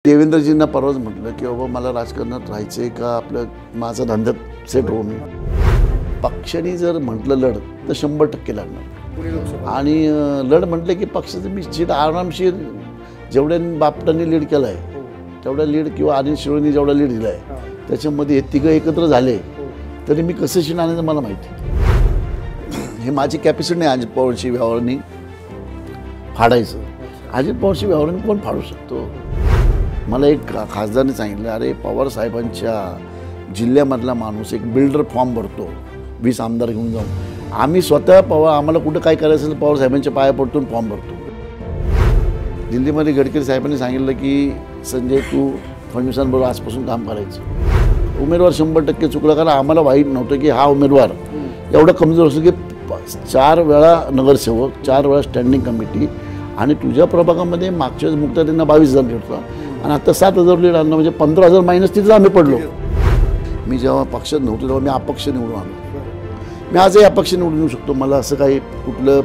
देवेंद्रजींना परवाच म्हटलं की बाबा मला राजकारणात राहायचं आहे का आपलं माझा धंद्यात सेट होऊन पक्षाने जर म्हटलं लढ तर 100% लढणार आणि लढ म्हटलं की पक्षाचं मी सीट आरामशीर जेवढ्या बापटांनी लीड केलं आहे तेवढा लीड किंवा अनिल शिरोनी जेवढा लीड दिला आहे त्याच्यामध्ये हे तिघं एकत्र झाले तरी मी कसं सीट आणायचं मला माहिती हे माझी कॅपॅसिटी नाही अजित पवारची व्यवहारांनी फाडायचं अजित पवारची व्यवहारांनी कोण फाडू शकतो मला एक खासदाराने सांगितलं अरे पवार साहेबांच्या जिल्ह्यामधला माणूस एक बिल्डर फॉर्म भरतो 20 आमदार घेऊन जाऊन आम्ही स्वतः पवार आम्हाला कुठं काय करायचं असेल पवार साहेबांच्या पाया पडतून फॉर्म भरतो दिल्लीमध्ये गडकरी साहेबांनी सांगितलं की संजय तू फडणवीसांबरोबर आजपासून काम करायचं उमेदवार 100% चुकला कारण आम्हाला वाईट नव्हतं की हा उमेदवार एवढा कमजोर असतो की 4 वेळा नगरसेवक 4 वेळा स्टँडिंग कमिटी आणि तुझ्या प्रभागामध्ये मागच्या मुक्ताजींना 22,000 लीड होता आणि आता 7,000 लीड आणलं म्हणजे 15,000 मायनस तिथं आम्ही पडलो मी जेव्हा पक्षात नव्हतो तेव्हा मी अपक्ष निवडून आलो मी आजही अपक्ष निवडून येऊ शकतो मला असं काही कुठलं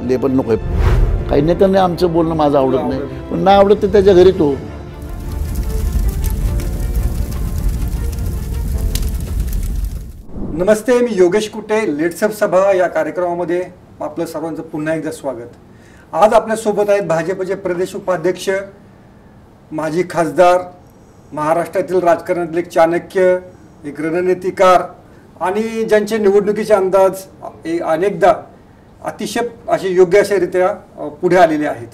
लेबल नको आहे काही नेत्यांनी आमचं बोलणं माझं आवडत नाही पण नाही आवडत तर त्याच्या घरी तो नमस्ते मी योगेश कुटे लेट्सअप सभा या कार्यक्रमामध्ये आपलं सर्वांचं पुन्हा एकदा स्वागत आज आपल्यासोबत आहेत भाजपचे प्रदेश उपाध्यक्ष माजी खासदार महाराष्ट्रातील राजकारणातील एक चाणक्य एक रणनीतिकार आणि ज्यांचे निवडणुकीचे अंदाज अनेकदा अतिशय असे योग्य अशारित्या पुढे आलेले आहेत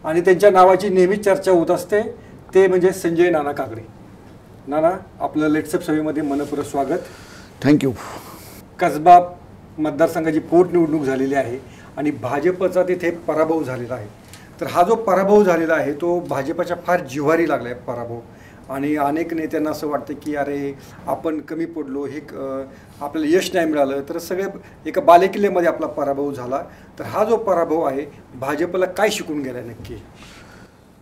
आणि त्यांच्या नावाची नेहमीच चर्चा होत असते ते म्हणजे संजय नाना काकडे नाना आपलं लेट्सअप सभेमध्ये मनपूर्वक स्वागत थँक्यू कसबा मतदारसंघाची पोटनिवडणूक झालेली आहे आणि भाजपचा तिथे पराभव झालेला आहे तर हा जो पराभव झालेला आहे तो भाजपच्या फार जिव्हारी लागला आहे पराभव आणि अनेक नेत्यांना असं वाटतं की अरे आपण कमी पडलो हे आपल्याला यश नाही मिळालं तर सगळे एका बालेकिल्ल्यामध्ये आपला पराभव झाला तर हा जो पराभव आहे भाजपला काय शिकून गेला नक्की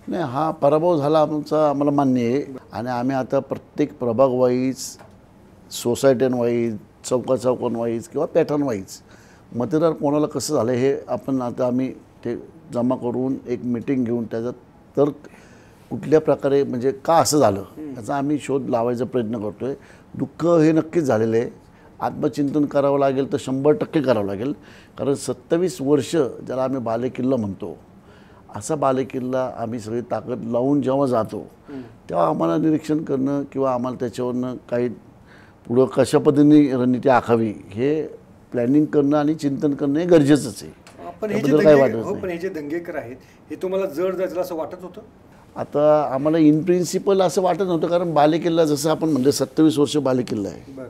नाही हा पराभव झाला आम्हाला मान्य आहे आणि आम्ही आता प्रत्येक प्रभाग वाईज सोसायट्यांवाईज चौकांवाईज किंवा पॅटर्नवाईज मतदार कोणाला कसं झालं हे आपण आता आम्ही ते जमा करून एक मीटिंग घेऊन त्याचा तर कुठल्या प्रकारे म्हणजे का असं झालं याचा आम्ही शोध लावायचा प्रयत्न करतो आहे दुःख हे नक्कीच झालेलं आहे आत्मचिंतन करावं लागेल तर 100% करावं लागेल कारण 27 वर्ष ज्याला आम्ही बालेकिल्ला म्हणतो असा बालेकिल्ला आम्ही सगळी ताकद लावून जेव्हा जातो तेव्हा आम्हाला निरीक्षण करणं किंवा आम्हाला त्याच्यावरनं काही पुढं कशा पद्धतीने रणनीती आखावी हे प्लॅनिंग करणं आणि चिंतन करणं हे गरजेचंच आहे पण हे जे दंगेकर आहेत हे तुम्हाला जड जायचं असं वाटत होतं आता आम्हाला इन प्रिन्सिपल असं वाटत नव्हतं कारण बालेकिल्ला जसं आपण म्हणजे 27 वर्ष बालेकिल्ला आहे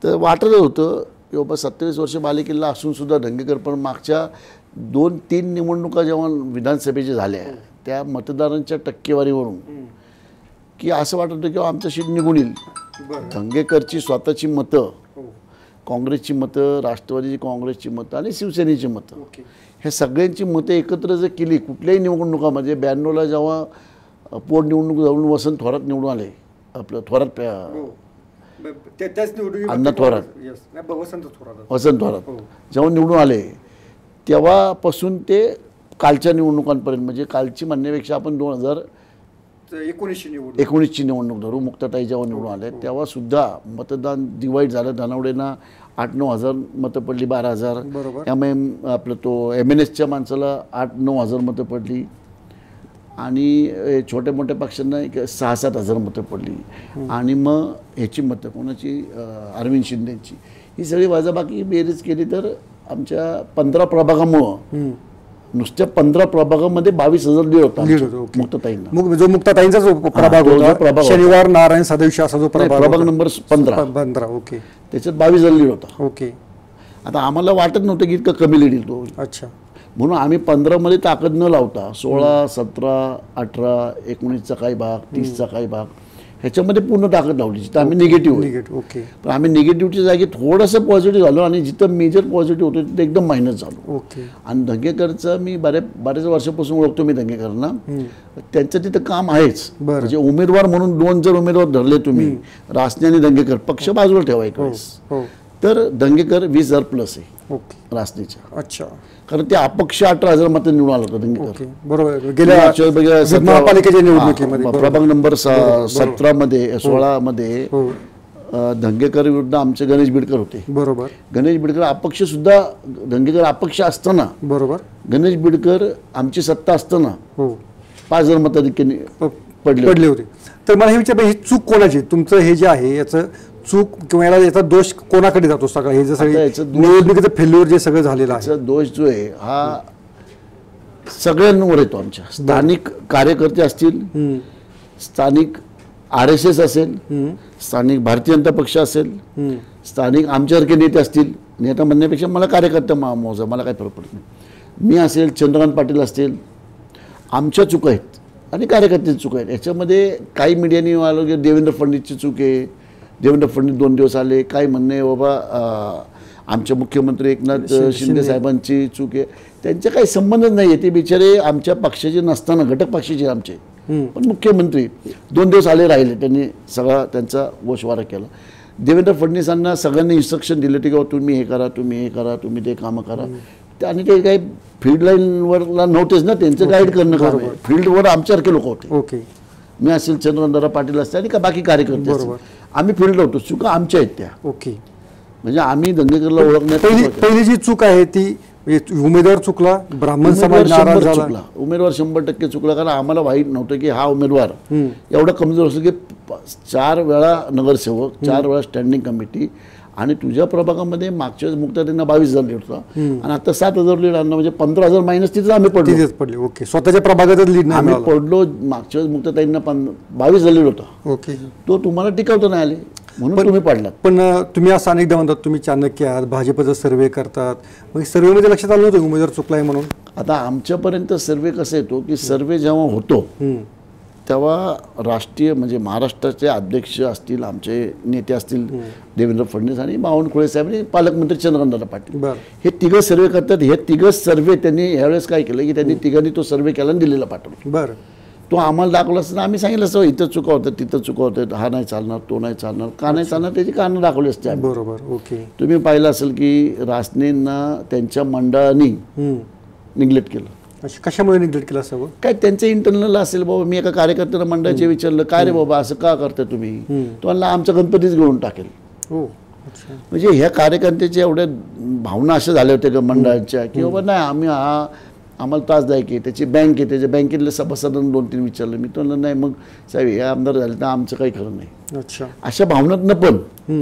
तर वाटत होतं की बाबा 27 वर्ष बालेकिल्ला असूनसुद्धा दंगेकर पण मागच्या 2-3 निवडणुका जेव्हा विधानसभेच्या झाल्या त्या मतदारांच्या टक्केवारीवरून की असं वाटत होतं की आमचं सीट निघून येईल दंगेकरची स्वतःची मतं काँग्रेसची मतं राष्ट्रवादीची काँग्रेसची मतं आणि शिवसेनेची मतं हे सगळ्यांची मतं एकत्र जर केली कुठल्याही निवडणुकामध्ये 92ला जेव्हा पोटनिवडणूक जाऊन वसंत थोरात निवडून आले आपलं थोरात अण्णा थोरात वसंत थोरात जेव्हा निवडून आले तेव्हापासून ते कालच्या निवडणुकांपर्यंत म्हणजे कालची म्हणण्यापेक्षा आपण 2019ची निवडणूक धरू मुक्ताताई जेव्हा निवडून आले तेव्हा सुद्धा मतदान डिवाईड झालं धनावडेंना 8-9 हजार मतं पडली 12,000 आपलं तो MNSच्या माणसाला 8-9 हजार मतं पडली आणि छोट्या मोठ्या पक्षांना 6-7 हजार मतं पडली आणि मग ह्याची मतं कोणाची अरविंद शिंदेची ही सगळी वजाबाकी बेरीज केली तर आमच्या 15 प्रभागामुळं नुसत्या 15 प्रभागामध्ये 22,000 लीड होता मुक्ताताईंना जो मुक्ताताईंचा जो प्रभाग होता शनिवार नारायण सदैवशी असा जो प्रभाग नंबर 15 ओके त्याच्यात 22,000 लीड होता ओके आता आम्हाला वाटत नव्हतं की इतकं कमी लीड येईल तो अच्छा म्हणून आम्ही 15 मध्ये ताकद न लावता 16, 17, 18, 19चा काही भाग 30चा काही भाग ह्याच्यामध्ये पूर्ण ताकद लावली जिथं आम्ही निगेटिव्ह ओके पण आम्ही निगेटिव्हच्या जागी थोडंसं पॉझिटिव्ह झालो आणि जिथं मेजर पॉझिटिव्ह होतं तिथं एकदम मायनस झालो ओके आणि दंगेकरचं मी बऱ्याच वर्षापासून ओळखतो मी दंगेकरांना त्यांचं तिथं काम आहेच म्हणजे उमेदवार म्हणून 2 जर उमेदवार धरले तुम्ही रासने आणि दंगेकर पक्ष बाजूला ठेवायचं तर दंगेकर 20,000 प्लस आहे ओके. रासनीच्या. अच्छा. कारण ते अपक्ष 18,000 मतं निवडून आलं होतं दंगेकर. ओके. बरोबर. गेल्या महापालिकेच्या निवडणुकीमध्ये प्रभाग नंबर 17 मध्ये 16 मध्ये दंगेकर विरुद्ध आमचे गणेश बिडकर होते. बरोबर. गणेश बिडकर अपक्ष सुद्धा, दंगेकर अपक्ष असताना बरोबर गणेश बिडकर आमची सत्ता असताना हो 5,000 मताधिक्याने पडले होते. तर मला हे विचार, ही चूक कोणाची? तुमचं हे जे आहे याचं चूक किंवा याचा दोष कोणाकडे जातो सगळं? हे जे सगळं निवडणुकीचं फेल्युअर जे सगळं झालेलं आहे, दोष जो आहे हा सगळ्यांवर येतो. आमच्या स्थानिक कार्यकर्ते असतील, स्थानिक RSS असेल, स्थानिक भारतीय जनता पक्ष असेल, स्थानिक आमच्यासारखे नेते असतील. नेता म्हणण्यापेक्षा मला कार्यकर्ता मोजा, मला काही फरक पडत नाही. मी असेल, चंद्रकांत पाटील असतील, आमच्या चुका आहेत आणि कार्यकर्त्यांची चुका आहेत. याच्यामध्ये काही मीडियाने आलं की देवेंद्र फडणवीसची चूक आहे, देवेंद्र फडणवीस 2 दिवस आले, काही म्हणणे बाबा आमचे मुख्यमंत्री एकनाथ शिंदे साहेबांची चूक आहे. त्यांचा काही संबंधच नाही आहे. ते बिचारे आमच्या पक्षाचे नसताना, घटक पक्षाचे आमचे, पण मुख्यमंत्री 2 दिवस आले राहिले, त्यांनी सगळा त्यांचा वशवारा केला. देवेंद्र फडणवीसांना सगळ्यांनी इन्स्ट्रक्शन दिले की तुम्ही हे करा, तुम्ही हे करा, तुम्ही ते कामं करा. आणि ते काही फील्ड लाईनवरला नव्हतेच ना, त्यांचं गाईड करणं काम आहे. फील्डवर आमच्यासारखे लोक होते. ओके. मी असेल, चंद्रकांत पाटील असते आणि का बाकी कार्यकर्ते असतील, आम्ही फील्ड होतो. चुका आमच्या आहेत त्या. ओके. म्हणजे आम्ही दंगेकरला ओळखण्यात पहिली जी चूक आहे ती उमेदवार चुकला, ब्राह्मण समाज नाराज झाला. चुकला, उमेदवार 100% चुकला. कारण आम्हाला वाईट नव्हतं की हा उमेदवार एवढा कमजोर असतो की 4 वेळा नगरसेवक, 4 वेळा स्टँडिंग कमिटी, आणि तुझ्या प्रभागामध्ये मागच्या मुक्ताताईंना 22,000 लीड होता आणि आता 7,000 लीड आणणं म्हणजे 15,000 मायनस तिथेच आम्ही पडले. ओके. स्वतःच्या प्रभागातच लीड आम्ही पडलो. मागच्या मुक्ताताईंना 22,000 लीड होता. ओके. तो तुम्हाला टिकवता नाही आले म्हणून तुम्ही पडलात. पण तुम्ही असं अनेकदा म्हणतात तुम्ही चाणक्य आहात, भाजपचा सर्वे करतात, मग सर्वेमध्ये लक्षात आलं होतं उमेदवार चुकलाय म्हणून? आता आमच्यापर्यंत सर्वे कसा येतो की सर्वे जेव्हा होतो तेव्हा राष्ट्रीय म्हणजे महाराष्ट्राचे अध्यक्ष असतील, आमचे नेते असतील देवेंद्र फडणवीस आणि बावनकुळे साहेब आणि पालकमंत्री चंद्रकांत पाटील, हे तिघं सर्वे करतात. हे तिघं सर्वे त्यांनी यावेळेस काय केलं की त्यांनी तिघांनी तो सर्वे केला आणि दिलेला पाठवला. बरं. तो आम्हाला दाखवला असताना आम्ही सांगितलं असतं इथं चुका होतं, तिथं चुका होतं, हा नाही चालणार, तो नाही चालणार, का नाही चालणार त्याची कारणं दाखवली असते. बरोबर. ओके. तुम्ही पाहिलं असेल की रासनेंना त्यांच्या मंडळाने निग्लेक्ट केलं. कशामुळे निग्लेक्ट केलं असावं? काय त्यांचं इंटरनल असेल बाबा. मी एका कार्यकर्त्याला मंडळाचे विचारलं काय रे बाबा असं का करता तुम्ही, तो म्हणला आमचा गणपतीच घेऊन टाकेल. म्हणजे ह्या कार्यकर्त्याच्या एवढ्या भावना अशा झाल्या होत्या का मंडळाच्या की बाबा नाही आम्ही आम्हाला त्रासदायक आहे. त्याची बँक आहे, त्याच्या बँकेतले सभासदांना 2-3 विचारलं. मी तो नाही मग साहेब हे आमदार झाले तर आमचं काही खरं नाही. अशा भावनातनं पण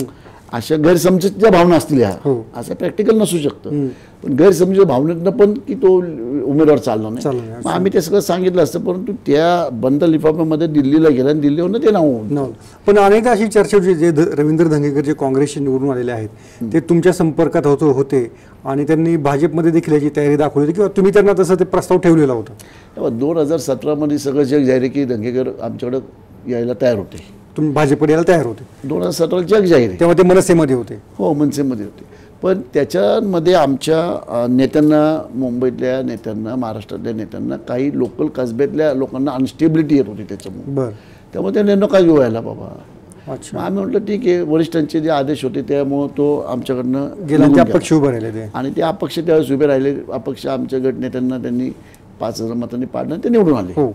अशा गैरसमजाच्या भावना असतील ह्या, असं प्रॅक्टिकल नसू शकतं, पण गैरसमजाच्या भावनेतनं पण की तो उमेदवार चालला नाही. मग आम्ही ते सगळं सांगितलं असतं, परंतु त्या बंद लिफाफ्यामध्ये दिल्लीला गेला आणि दिल्लीवरून ते नाव. पण अनेक अशी चर्चा होती जे रवींद्र धंगेकर जे काँग्रेसचे निवडून आलेले आहेत ते तुमच्या संपर्कात होते आणि त्यांनी भाजपमध्ये देखील याची तयारी दाखवली होती किंवा तुम्ही त्यांना तसं ते प्रस्ताव ठेवलेला होता? 2017 मध्ये सगळं जग जाहीर की धंगेकर आमच्याकडे यायला तयार होते, तुम्ही भाजपकडे यायला तयार होते. 2017 जग जाहीर आहे, तेव्हा ते मनसेमध्ये होते. हो, मनसेमध्ये होते. पण त्याच्यामध्ये आमच्या नेत्यांना, मुंबईतल्या नेत्यांना, महाराष्ट्रातल्या नेत्यांना, काही लोकल कसब्यातल्या लोकांना अनस्टेबिलिटी येत होती त्याच्यामुळे. त्यामुळे त्या नका घेऊ यायला बाबा. आम्ही म्हटलं ठीक आहे, वरिष्ठांचे जे आदेश होते त्यामुळे तो आमच्याकडनं गेला. अपक्ष उभे राहिले ते आणि ते अपक्ष त्यावेळेस उभे राहिले. अपक्ष आमच्या गटनेत्यांना त्यांनी 5,000 मतांनी पाडणं ते निवडून आले.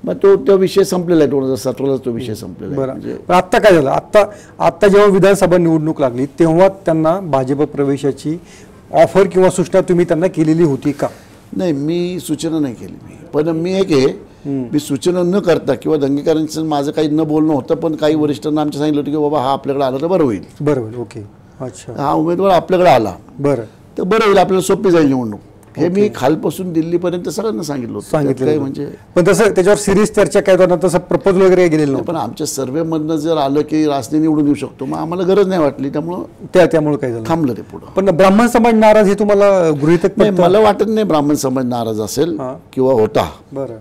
मग तो विषय संपलेला आहे. 2017ला तो विषय संपलेला आहे. म्हणजे आता काय झालं, आता जेव्हा विधानसभा निवडणूक लागली तेव्हा त्यांना भाजप प्रवेशाची ऑफर किंवा सूचना तुम्ही त्यांना केलेली होती का? नाही, मी सूचना नाही केली. पण मी एक आहे, मी सूचना न करता किंवा दंगेकरांचं माझं काही न बोलणं होतं, पण काही वरिष्ठांना आमच्या सांगितलं होतं की बाबा हा आपल्याकडे आला तर बरं होईल. बरोबर. ओके. अच्छा. हा उमेदवार आपल्याकडे आला बरं तर बरं होईल, आपल्याला सोपी जाईल निवडणूक. हे मी खालपासून दिल्लीपर्यंत सगळ्यांना सांगितलं होतं. काय म्हणजे पण तसं त्याच्यावर सिरियस चर्चा काय होणार, तसं प्रपोजल वगैरे गेलेलं नव्हतं. पण आमच्या सर्वेमधनं जर आलं की रासने निवडून येऊ शकतो, मग आम्हाला गरज नाही वाटली, त्यामुळे काय झालं, थांबलं ते पुढं. पण ब्राह्मण समाज नाराज हे तुम्हाला गृहीतक नाही, मला वाटत नाही ब्राह्मण समाज नाराज असेल किंवा होता.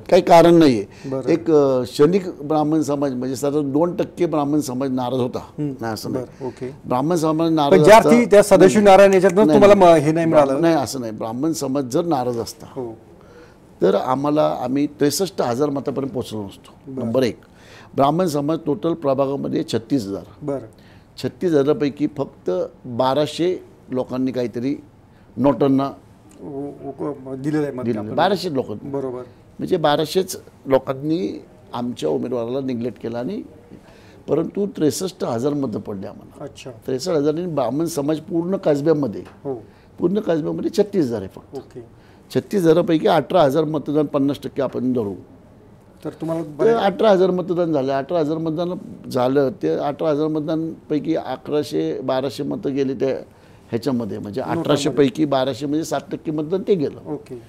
काही कारण नाहीये. एक क्षणिक ब्राह्मण समाज म्हणजे साधारण 2% ब्राह्मण समाज नाराज होता, नाही असं नाही. ब्राह्मण समाज नाराज, त्या सदाशिव नारायण याच्यातनं तुम्हाला हे नाही मिळालं? नाही, असं नाही. ब्राह्मण समाज जर नाराज असता तर आम्ही 63,000 मतापर्यंत पोहोचलो नसतो. नंबर 1. ब्राह्मण समाज टोटल प्रभागामध्ये 36,000. 36,000पैकी फक्त 1200 लोकांनी काहीतरी नोटांना दिलेलं आहे मत दिलं. आपण. 1200 लोक, बरोबर. म्हणजे 1200च लोकांनी आमच्या उमेदवाराला निग्लेक्ट केला. आणि परंतु 63,000 मतं पडले आम्हाला. अच्छा. 63,000 ब्राह्मण समाज पूर्ण कसब्यामध्ये, हो. पूर्ण कसब्यामध्ये 36,000 आहे फक्त. ओके. 36,000पैकी 18,000 मतदान, 50% आपण धरू तर तुम्हाला तर 18,000 मतदान झालं. 18,000 मतदान झालं, ते 18,000 मतदानपैकी 1100-1200 मतं गेली त्या ह्याच्यामध्ये, म्हणजे 1800पैकी 1200 म्हणजे 7% मतदान ते गेलं. ओके.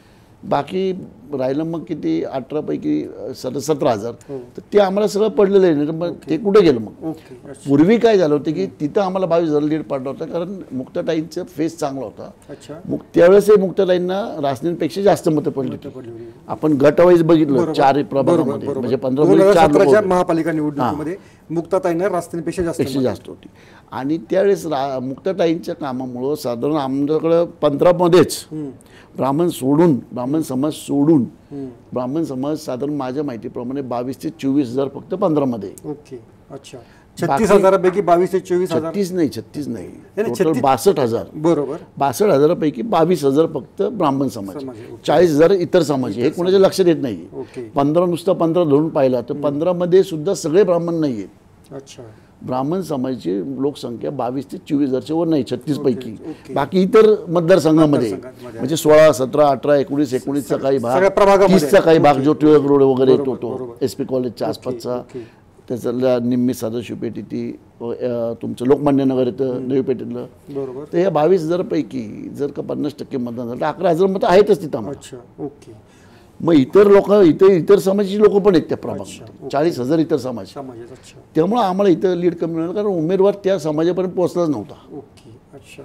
बाकी राहिलं मग किती, 18पैकी 17,000. हो. तर ते आम्हाला सगळं पडलेलं आहे. नाही तर मग ते कुठे गेलं मग. ओके. अच्छा. पूर्वी काय झालं होतं की तिथं आम्हाला 22,000 लीड पडला होता, कारण मुक्ताताईंचा फेस चांगला होता. अच्छा. त्यावेळेस मुक्ताताईंना रासनेंपेक्षा जास्त मतं पडली होती. पडली होती. आपण गटवाईज बघितलं बरोबर. 4 प्रभागामध्ये, बरोबर. म्हणजे 15 2017च्या महापालिका निवडणुकीमध्ये मुक्ताताईंना रास्त्यांपेक्षा पेक्षा जास्त होती. आणि त्यावेळेस मुक्ताताईंच्या कामामुळं साधारण आमच्याकडं 15मध्येच ब्राह्मण समाज सोडून ब्राह्मण समाज साधारण माझ्या माहितीप्रमाणे 22,000 ते 24,000 फक्त 15मध्ये. ओके. अच्छा. 36,000पैकी 22,000 ते 24,000. 36 नाही, टोटल 62,000. बरोबर. 62,000पैकी 22,000 फक्त ब्राह्मण समाज, 40,000 इतर समाज. हे कोणाच्या लक्षात येत नाही. ओके. 15 नुसतं 15 धरून पाहिला तर 15मध्ये सुद्धा सगळे ब्राह्मण नाही आहेत. अच्छा. ब्राह्मण समाजाची लोकसंख्या 22,000 ते 24,000 वर नाही, 36पैकी. ओके. बाकी इतर मतदारसंघामध्ये मतदारसंघामध्ये. म्हणजे 16, 17, 18, 19चा काही भाग, सगळ्या प्रभागामध्ये. 30चा काही भाग जो टिळक रोड वगैरे येतो बरोबर, तो बरोबर. SP कॉलेजच्या आसपासचा, ओके. त्याच्यातल्या निम्मी सदाशिवपेठ ती तुमचं लोकमान्य नगर येतं देवीपेठेतलं. बरोबर. तर या 22,000पैकी जर का 50% मतदान झालं तर 11,000 मतं आहेतच तिथं आम्हाला. अच्छा. ओके. मग इतर लोक, इतर समाजाची लोक पण आहेत त्या प्रभागामध्ये, 40,000 इतर समाज. समाजात. अच्छा. त्यामुळं आम्हाला इथं लीड कमी मिळालं, कारण उमेदवार त्या समाजापर्यंत पोहोचलाच नव्हता ओके. अच्छा.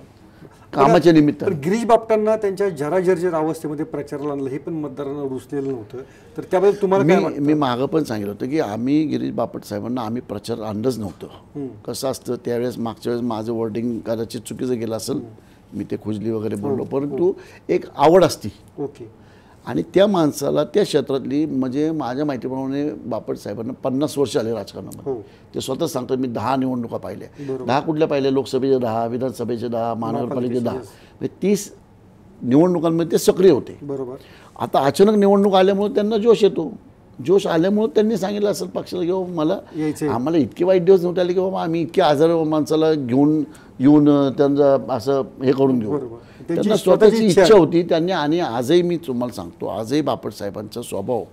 कामाच्या तर निमित्तानं. गिरीश बापटांना त्यांच्या जराजर्जर अवस्थेमध्ये प्रचाराला आणलं, हे पण मतदारांना रुचलेलं नव्हतं. तर त्याबद्दल तुम्हाला काय वाटतं? मी मागं पण सांगितलं होतं की आम्ही गिरीश बापट साहेबांना आम्ही प्रचार आणलंच नव्हतं. कसं असतं, त्यावेळेस मागच्या वेळेस माझं वर्डिंग कदाचित चुकीचं गेलं असेल, मी ते खुजली वगैरे बोललो, परंतु एक आवड असती. ओके. आणि त्या माणसाला त्या क्षेत्रातली, म्हणजे माझ्या माहितीप्रमाणे बापट साहेबांना 50 वर्ष आले राजकारणामध्ये. हो. ते स्वतः सांगतात, मी 10 निवडणुका पाहिल्या. बरोबर. 10 कुठल्या पाहिल्या? लोकसभेचे 10, विधानसभेचे 10, महानगरपालिकेचे 10, म्हणजे 30 निवडणुकांमध्ये ते सक्रिय होते. बरोबर. आता अचानक निवडणूक आल्यामुळे त्यांना जोश येतो. जोश आल्यामुळे त्यांनी सांगितलं असेल पक्षाला की बाबा मला, आम्हाला इतके वाईट दिवस नव्हते आले की बाबा आम्ही इतके आजार माणसाला येऊन त्यांचं असं हे करून घेऊ. त्यांना स्वतःची इच्छा होती त्यांनी. आणि आजही मी तुम्हाला सांगतो, आजही बापट साहेबांचा स्वभाव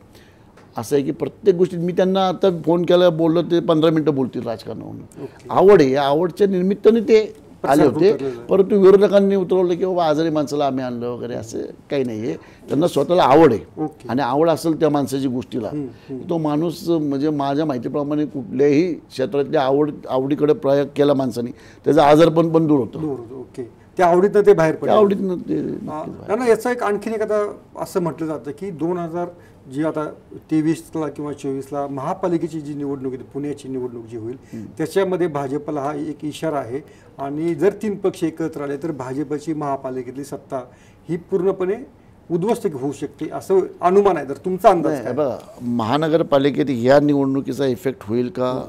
असं आहे की प्रत्येक गोष्टीत मी त्यांना आता फोन केला, बोललो ते 15 मिनटं बोलतील राजकारणावरून. आवड आहे, या आवडच्या निमित्ताने ते आले होते. परंतु विरोधकांनी उतरवलं की बाबा आजारी माणसाला आम्ही आणलं वगैरे, असं काही नाही आहे. त्यांना स्वतःला आवड आहे, आणि आवड असेल त्या माणसाची गोष्टीला, तो माणूस म्हणजे माझ्या माहितीप्रमाणे कुठल्याही क्षेत्रातल्या आवडीकडे प्रयोग केला माणसाने, त्याचा आजारपण पण दूर होतं. ओके. त्या आवडीतनं ते बाहेर पडले. आवडीतनं ना याचा एक आणखीन एखादा असं म्हटलं जातं की 2000 जी आता 23ला किंवा 24ला महापालिकेची जी निवडणूक आहे, पुण्याची निवडणूक जी होईल, त्याच्यामध्ये भाजपला हा एक इशारा आहे. आणि जर 3 पक्ष एकत्र आले तर भाजपची महापालिकेतली सत्ता ही पूर्णपणे उद्ध्वस्त होऊ शकते, असं अनुमान आहे. तर तुमचा अंदाज काय? बघा, महानगरपालिकेत या निवडणुकीचा इफेक्ट होईल का?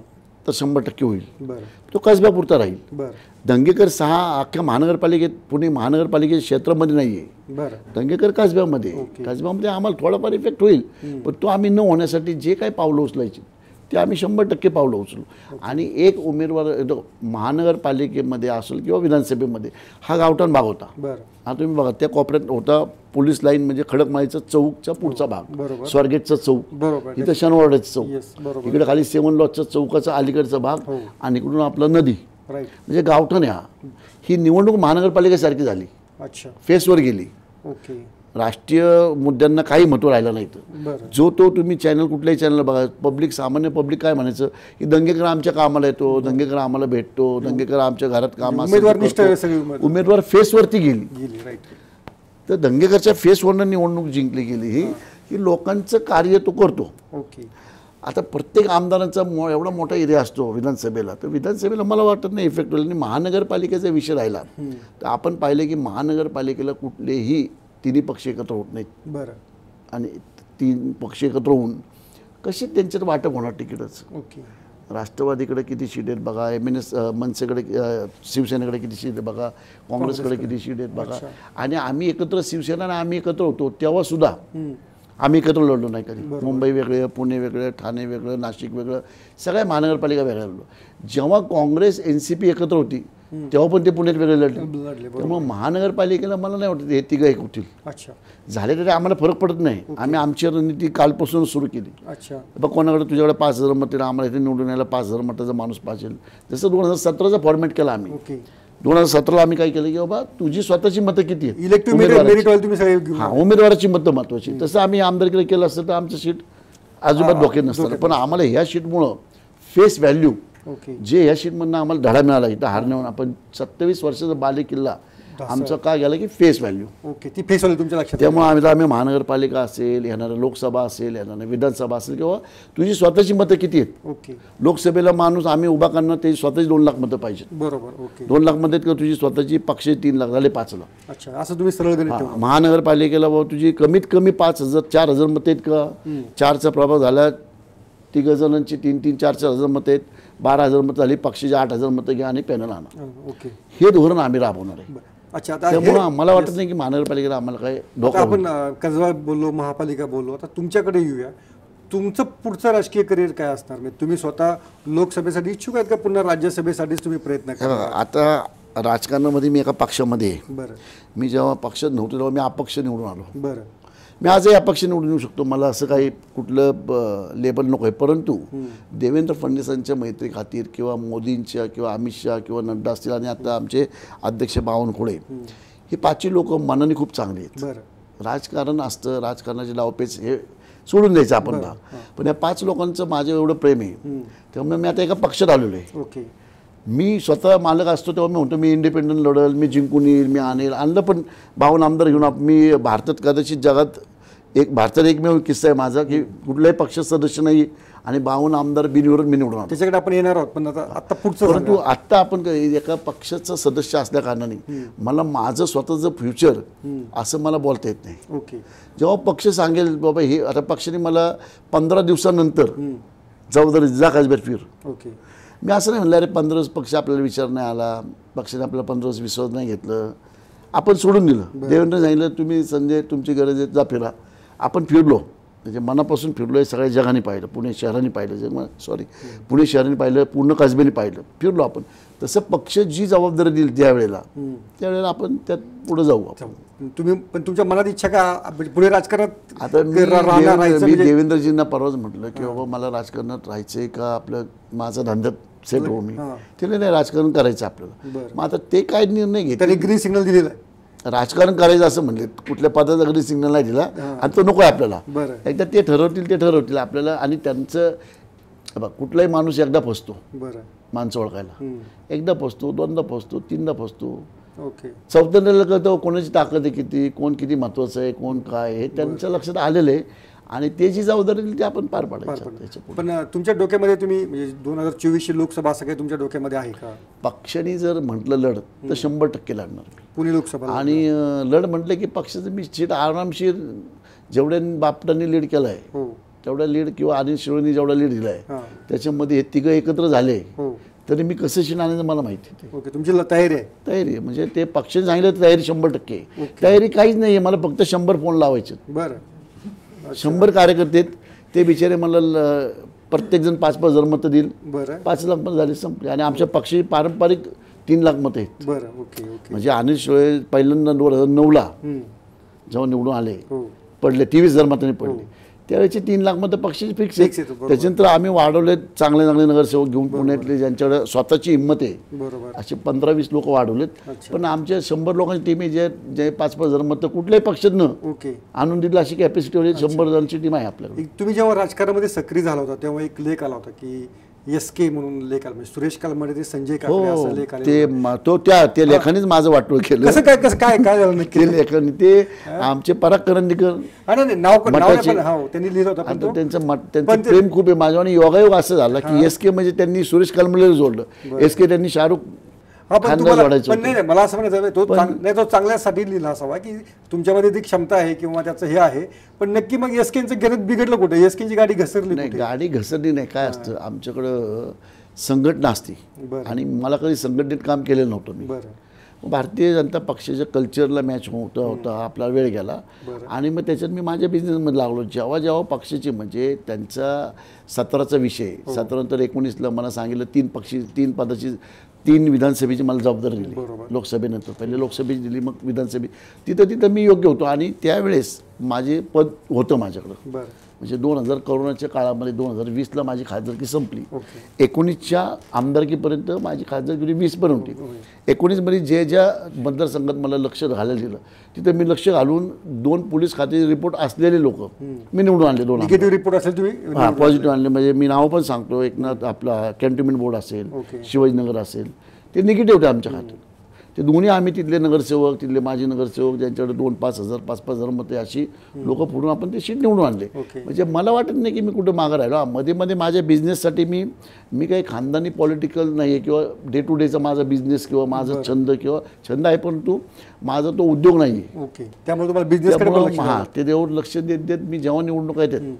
तर 100% होईल. बरं. तो कसब्यापुरता राहील. बरं. दंगेकर 6 अख्ख्या महानगरपालिकेत, पुणे महानगरपालिकेच्या क्षेत्रामध्ये नाही आहे. बरं. दंगेकर कसब्यामध्ये. कसब्यामध्ये आम्हाला थोडाफार इफेक्ट होईल, पण तो आम्ही न होण्यासाठी जे काही पावलं उचलायची ते आम्ही 100% पावलं उचलू. आणि एक उमेदवार महानगरपालिकेमध्ये असेल किंवा विधानसभेमध्ये, हा गावठाण भाग होता. बरं. आता तुम्ही बघा, त्या कोपऱ्यात होता पोलीस लाईन, म्हणजे खडकमाळीचा चौकचा पुढचा भाग, स्वारगेटचा चौक, बरोबर. इथं शनिवारवाड्याचा चौक, येस. बरोबर. इकडे खाली 7 लॉजच्या चौकाचा अलीकडचा भाग, आणि इकडून आपलं नदी, राईट. म्हणजे गावठाण आहे. ही निवडणूक महानगरपालिकेसारखी झाली, अच्छा. फेसवर गेली. ओके. राष्ट्रीय मुद्द्यांना काही महत्त्व राहिलं नाही. बरं. जो तो तुम्ही चॅनल, कुठल्याही चॅनल बघा, पब्लिक, सामान्य पब्लिक काय म्हणायचं की दंगेकर आमच्या कामाला येतो, दंगेकर आम्हाला भेटतो, दंगेकर आमच्या घरात काम असेल उमेदवार फेसवरती गेली. राईट. तर दंगेकरच्या फेसवरनं निवडणूक जिंकली गेली. ही लोकांचं कार्य तो करतो. ओके. आता प्रत्येक आमदारांचा एवढा मोठा एरिया असतो विधानसभेला, तर विधानसभेला मला वाटत नाही इफेक्ट होईल. आणि महानगरपालिकेचा विषय राहिला तर आपण पाहिलं की महानगरपालिकेला कुठलेही 3 पक्ष एकत्र होत नाहीत. बरं. आणि 3 पक्ष एकत्र होऊन कसे त्यांच्यात वाटप होणार तिकीटच. ओके. राष्ट्रवादीकडे किती सीट आहेत बघा, MNS मनसेकडे शिवसेनेकडे किती सीट आहेत बघा, काँग्रेसकडे किती सीट आहेत बघा. आणि आम्ही एकत्र शिवसेना आणि आम्ही एकत्र होतो तेव्हा सुद्धा आम्ही एकत्र लढलो नाही कधी. मुंबई वेगळे, पुणे वेगळे, ठाणे वेगळं, नाशिक वेगळं, सगळ्या महानगरपालिका वेगळ्या लढलो. जेव्हा काँग्रेस NCP एकत्र होती तेव्हा पण ते पुण्यात वेगळे लढले. त्यामुळे महानगरपालिकेला मला नाही वाटत हे तिघं एक होतील. अच्छा, झाले तरी आम्हाला फरक पडत नाही. आम्ही आमची रणनीती कालपासून सुरू केली. अच्छा, बघ कोणाकडे तुझ्याकडे 5,000 मत आम्हाला इथे निवडून यायला 5,000 मताचा माणूस पाहिजे. जसं 2017चा फॉर्मॅट केला आम्ही. ओके. 2017ला आम्ही काय केलं की बाबा तुझी स्वतःची मतं किती आहेत, इलेक्टिव्ह मेरिट तुम्ही सगळे घेऊन हां उमेदवाराची मतं महत्त्वाची. तसं आम्ही आमदारकीला केलं असतं तर आमचं सीट अजिबात धोके नसतं. पण आम्हाला ह्या सीटमुळं फेस व्हॅल्यू ओके जे ह्या सीटमधनं आम्हाला धडा मिळाला इथं हारण्यावर. आपण 27 वर्षाचा बाले किल्ला आमचं काय गेलं की फेस व्हॅल्यू. ओके, ती फेस व्हॅल्यू तुमच्या लक्षात. त्यामुळे आम्ही महानगरपालिका असेल, येणारं लोकसभा असेल, येणारं विधानसभा असेल किंवा तुझी स्वतःची मतं किती आहेत. ओके. लोकसभेला माणूस आम्ही उभा करणार ते स्वतःची 2 लाख मतं पाहिजे. बरोबर. ओके. 2 लाख मध्ये किंवा तुझी स्वतःची पक्ष 3 लाख झाले 5 लाख. अच्छा, असं तुम्ही सरळ गणित ठेवा. महानगरपालिकेला बाबा तुझी कमीत कमी 5,000 4,000 मतं आहेत का. 4चा प्रभाव झाला, 3 जणांची 3-3 4,000 मतं आहेत, 12,000 मतं झाली, पक्षाची 8,000 मतं घ्या आणि पॅनल आणा. ओके. हे धोरण आम्ही राबवणार आहे. अच्छा, आता त्यामुळे मला वाटत नाही की महानगरपालिकेला आम्हाला काय धोका. आपण कसबा बोललो, महापालिका बोललो, आता तुमच्याकडे येऊया. तुमचं पुढचं राजकीय करिअर काय असणार. म्हणजे तुम्ही स्वतः लोकसभेसाठी इच्छुक आहेत का पुन्हा राज्यसभेसाठीच तुम्ही प्रयत्न करा. आता राजकारणामध्ये मी एका पक्षामध्ये. बरं. मी जेव्हा पक्षात नव्हतो तेव्हा मी अपक्ष निवडून आलो. बरं. मी आजही अपक्ष निवडून येऊ शकतो, मला असं काही कुठलं लेबल नको आहे. परंतु देवेंद्र फडणवीसांच्या मैत्री खातीर किंवा मोदींच्या किंवा अमित शहा किंवा नड्डा असतील आणि आता आमचे अध्यक्ष बावनकुळे, ही 5 लोक मनाने खूप चांगली आहेत. बरं. राजकारण असतं, राजकारणाचे डावपेच हे सोडून द्यायचं आपण भाग. पण या 5 लोकांचं माझं एवढं प्रेम आहे त्यामुळे मी आता एका पक्षात आलेलो आहे. ओके. मी स्वतः मालक असतो तेव्हा मी म्हणतो मी इंडिपेंडंट लढल, मी जिंकून येईल, मी आणलं पण 52 आमदार घेऊन. मी भारतात कदाचित जगात भारतात एकमेव किस्सा आहे माझा की कुठल्याही पक्ष सदस्य नाही आणि 52 आमदार बिनविरोध मी निवडून. त्याच्याकडे आपण येणार आहोत, पण आता पुढचं. परंतु आत्ता आपण एका पक्षाचं सदस्य असल्या कारणाने मला माझं स्वतःचं फ्युचर असं मला बोलता येत नाही. ओके. जेव्हा पक्ष सांगेल बाबा हे आता पक्षाने मला 15 दिवसानंतर जबाबदारी जा काजबेर फिर. ओके. मी असं नाही म्हणलं अरे 15 दिवस पक्ष आपल्याला विचार नाही आला, पक्षाने आपल्याला 15 दिवस विश्वास नाही घेतलं, आपण सोडून दिलं. देवेंद्र सांगितलं तुम्ही संजय तुमची गरज आहे जा फिरा. आपण फिरलो, म्हणजे मनापासून फिरलो आहे. सगळ्या जगाने पाहिलं, पुणे शहराने पाहिलं, पुणे शहराने पाहिलं, पूर्ण कसबेने पाहिलं, फिरलो आपण. तसं पक्ष जी जबाबदारी दिली त्यावेळेला आपण त्यात पुढे जाऊ. तुम्ही पण तुमच्या मनात इच्छा का पुढे राजकारणात. आता मी देवेंद्रजींना परवाच म्हटलं की बाबा मला राजकारणात राहायचंय का आपलं माझा धंद्यात सेट होऊ. मी त्याला नाही राजकारण करायचं आपल्याला. मग आता ते काय निर्णय घेत, त्यांनी ग्रीन सिग्नल दिलेला आहे राजकारण करायचं असं म्हणले. कुठल्या पदाचा ग्रीन सिग्नल नाही दिला आणि तो नको आहे आपल्याला. एकदा ते ठरवतील आपल्याला. आणि त्यांचं कुठलाही माणूस एकदा फसतो माणसं ओळखायला. एकदा फसतो, 2दा फसतो, 3दा फसतो. ओके. 4थ्यांदा कळतं कोणाची ताकद आहे किती, कोण किती महत्त्वाचं आहे, कोण काय हे त्यांच्या लक्षात आलेलं आहे. आणि ते जी जबाबदारी दिली ती आपण पार पाडायची. पण तुमच्या डोक्यामध्ये तुम्ही म्हणजे 2024ची लोकसभा असं काही तुमच्या डोक्यामध्ये आहे का. पक्षाने जर म्हटलं लढ तर 100% लढणार पुणे लोकसभा. आणि लढ म्हटलं की पक्षाचं मी सीट आरामशीर जेवढ्या बापटांनी लीड केलं आहे तेवढा लीड किंवा अनिल शिरोनी जेवढा लीड दिला आहे त्याच्यामध्ये हे तिघं एकत्र झाले तरी मी कसं शिन आणायचं मला माहिती आहे. ओके. तुमची तयारी आहे. तयारी म्हणजे ते पक्षाने सांगितलं तयारी 100%. तयारी काहीच नाही आहे, मला फक्त 100 फोन लावायचे. बरं. 100 कार्यकर्ते ते बिचारे मला प्रत्येकजण 5-5 हजार मतं देईल. बरं. 5 लाख मतं झाले संपले. आणि आमच्या पक्षाची पारंपरिक 3 लाख मतं आहेत. बरं. ओके. ओके. म्हणजे अनिल शिरोळे पहिल्यांदा 2009ला जेव्हा निवडून आले पडले 23,000 मतांनी पडले त्यावेळेची 3 लाख मतं पक्षाची फिक्स आहे. त्याच्यानंतर आम्ही वाढवले चांगले चांगले नगरसेवक घेऊन पुण्यातले ज्यांच्याकडे स्वतःची हिंमत आहे असे 15-20 लोक वाढवलेत. पण आमच्या 100 लोकांची टीम आहे जे 5-5 हजार मतं कुठल्याही पक्षातनं आणून दिलं अशी कॅपॅसिटी होती. 100 जणांची टीम आहे आपल्याकडे. तुम्ही जेव्हा राजकारणामध्ये सक्रिय झाला होता तेव्हा एक लेख आला होता की SK म्हणून लेख आला, सुरेश कालमडे ते संजय काकडे असा लेख आला. त्या लेखानेच माझं वाटोळ केलं. कसं काय झालं नक्की ते लेखन ते आमचे पराग करंदीकर त्यांनी लिहिलं होतं. त्यांचं प्रेम खूप आहे माझ्या. आणि योगायोग असं झाला की SK म्हणजे त्यांनी सुरेश कालमडेला जोडलं, SK त्यांनी शाहरुख हा, पण खानदान तुम्हाला वाढायचं पण होतं. नाही मला असं म्हणायचं आहे, तो चांगल्यासाठी लिहिला असावा की तुमच्यामध्ये ती क्षमता आहे किंवा त्याचं हे आहे, पण नक्की मग एसकेचं गणित बिघडलं कुठे? एसकेची गाडी घसरली नाही, कुठे? गाडी घसरली नाही. काय असतं आमच्याकडं संघटना असते बरं. आणि मला कधी संघटनेत काम केलेलं नव्हतं मी. बरं. भारतीय जनता पक्षाच्या कल्चरला मॅच होता आपला वेळ गेला आणि मग त्याच्यात मी माझ्या बिझनेसमध्ये लागलो. जेव्हा जेव्हा पक्षाची म्हणजे त्यांचा 17चा विषय 17 19ला मला सांगितलं 3 पदाची 3 विधानसभेची मला जबाबदारी दिली. लोकसभेनंतर पहिले लोकसभेची दिली, मग विधानसभे तिथं मी योग्य होतो आणि त्यावेळेस माझे पद होतं माझ्याकडं. म्हणजे 2000 कोरोनाच्या काळामध्ये 2020ला माझी खासदारकी संपली. 19च्या आमदारकीपर्यंत माझी खासदारकी 20 पण होती. 19मध्ये ज्या मतदारसंघात मला लक्ष घालायला दिलं तिथं मी लक्ष घालून 2 पोलीस खाते रिपोर्ट असलेले लोक मी निवडून आणले. 2 निगेटिव्ह रिपोर्ट असेल तुम्ही? हां, पॉझिटिव्ह आणले. म्हणजे मी नाव पण सांगतो, एकनाथ आपला कॅन्टोन्मेंट बोर्ड असेल, शिवाजीनगर असेल, ते निगेटिव्ह होते आमच्या खात्यात. ते दोन्ही आम्ही तिथले नगरसेवक, तिथले माजी नगरसेवक ज्यांच्याकडे 2-5 हजार 5-5 हजार मते अशी लोक फोडून आपण ते शीट निवडून आणले. म्हणजे मला वाटत नाही की मी कुठं मागं राहिलो. मध्ये मध्ये माझ्या बिझनेससाठी मी काही खानदानी पॉलिटिकल नाही आहे किंवा डे टू डेचा माझा बिझनेस किंवा माझा छंद आहे, परंतु माझा तो उद्योग नाही आहे. त्यामुळे तुम्हाला बिझनेस हां, ते एवढं लक्ष देत मी जेव्हा निवडणूक येतात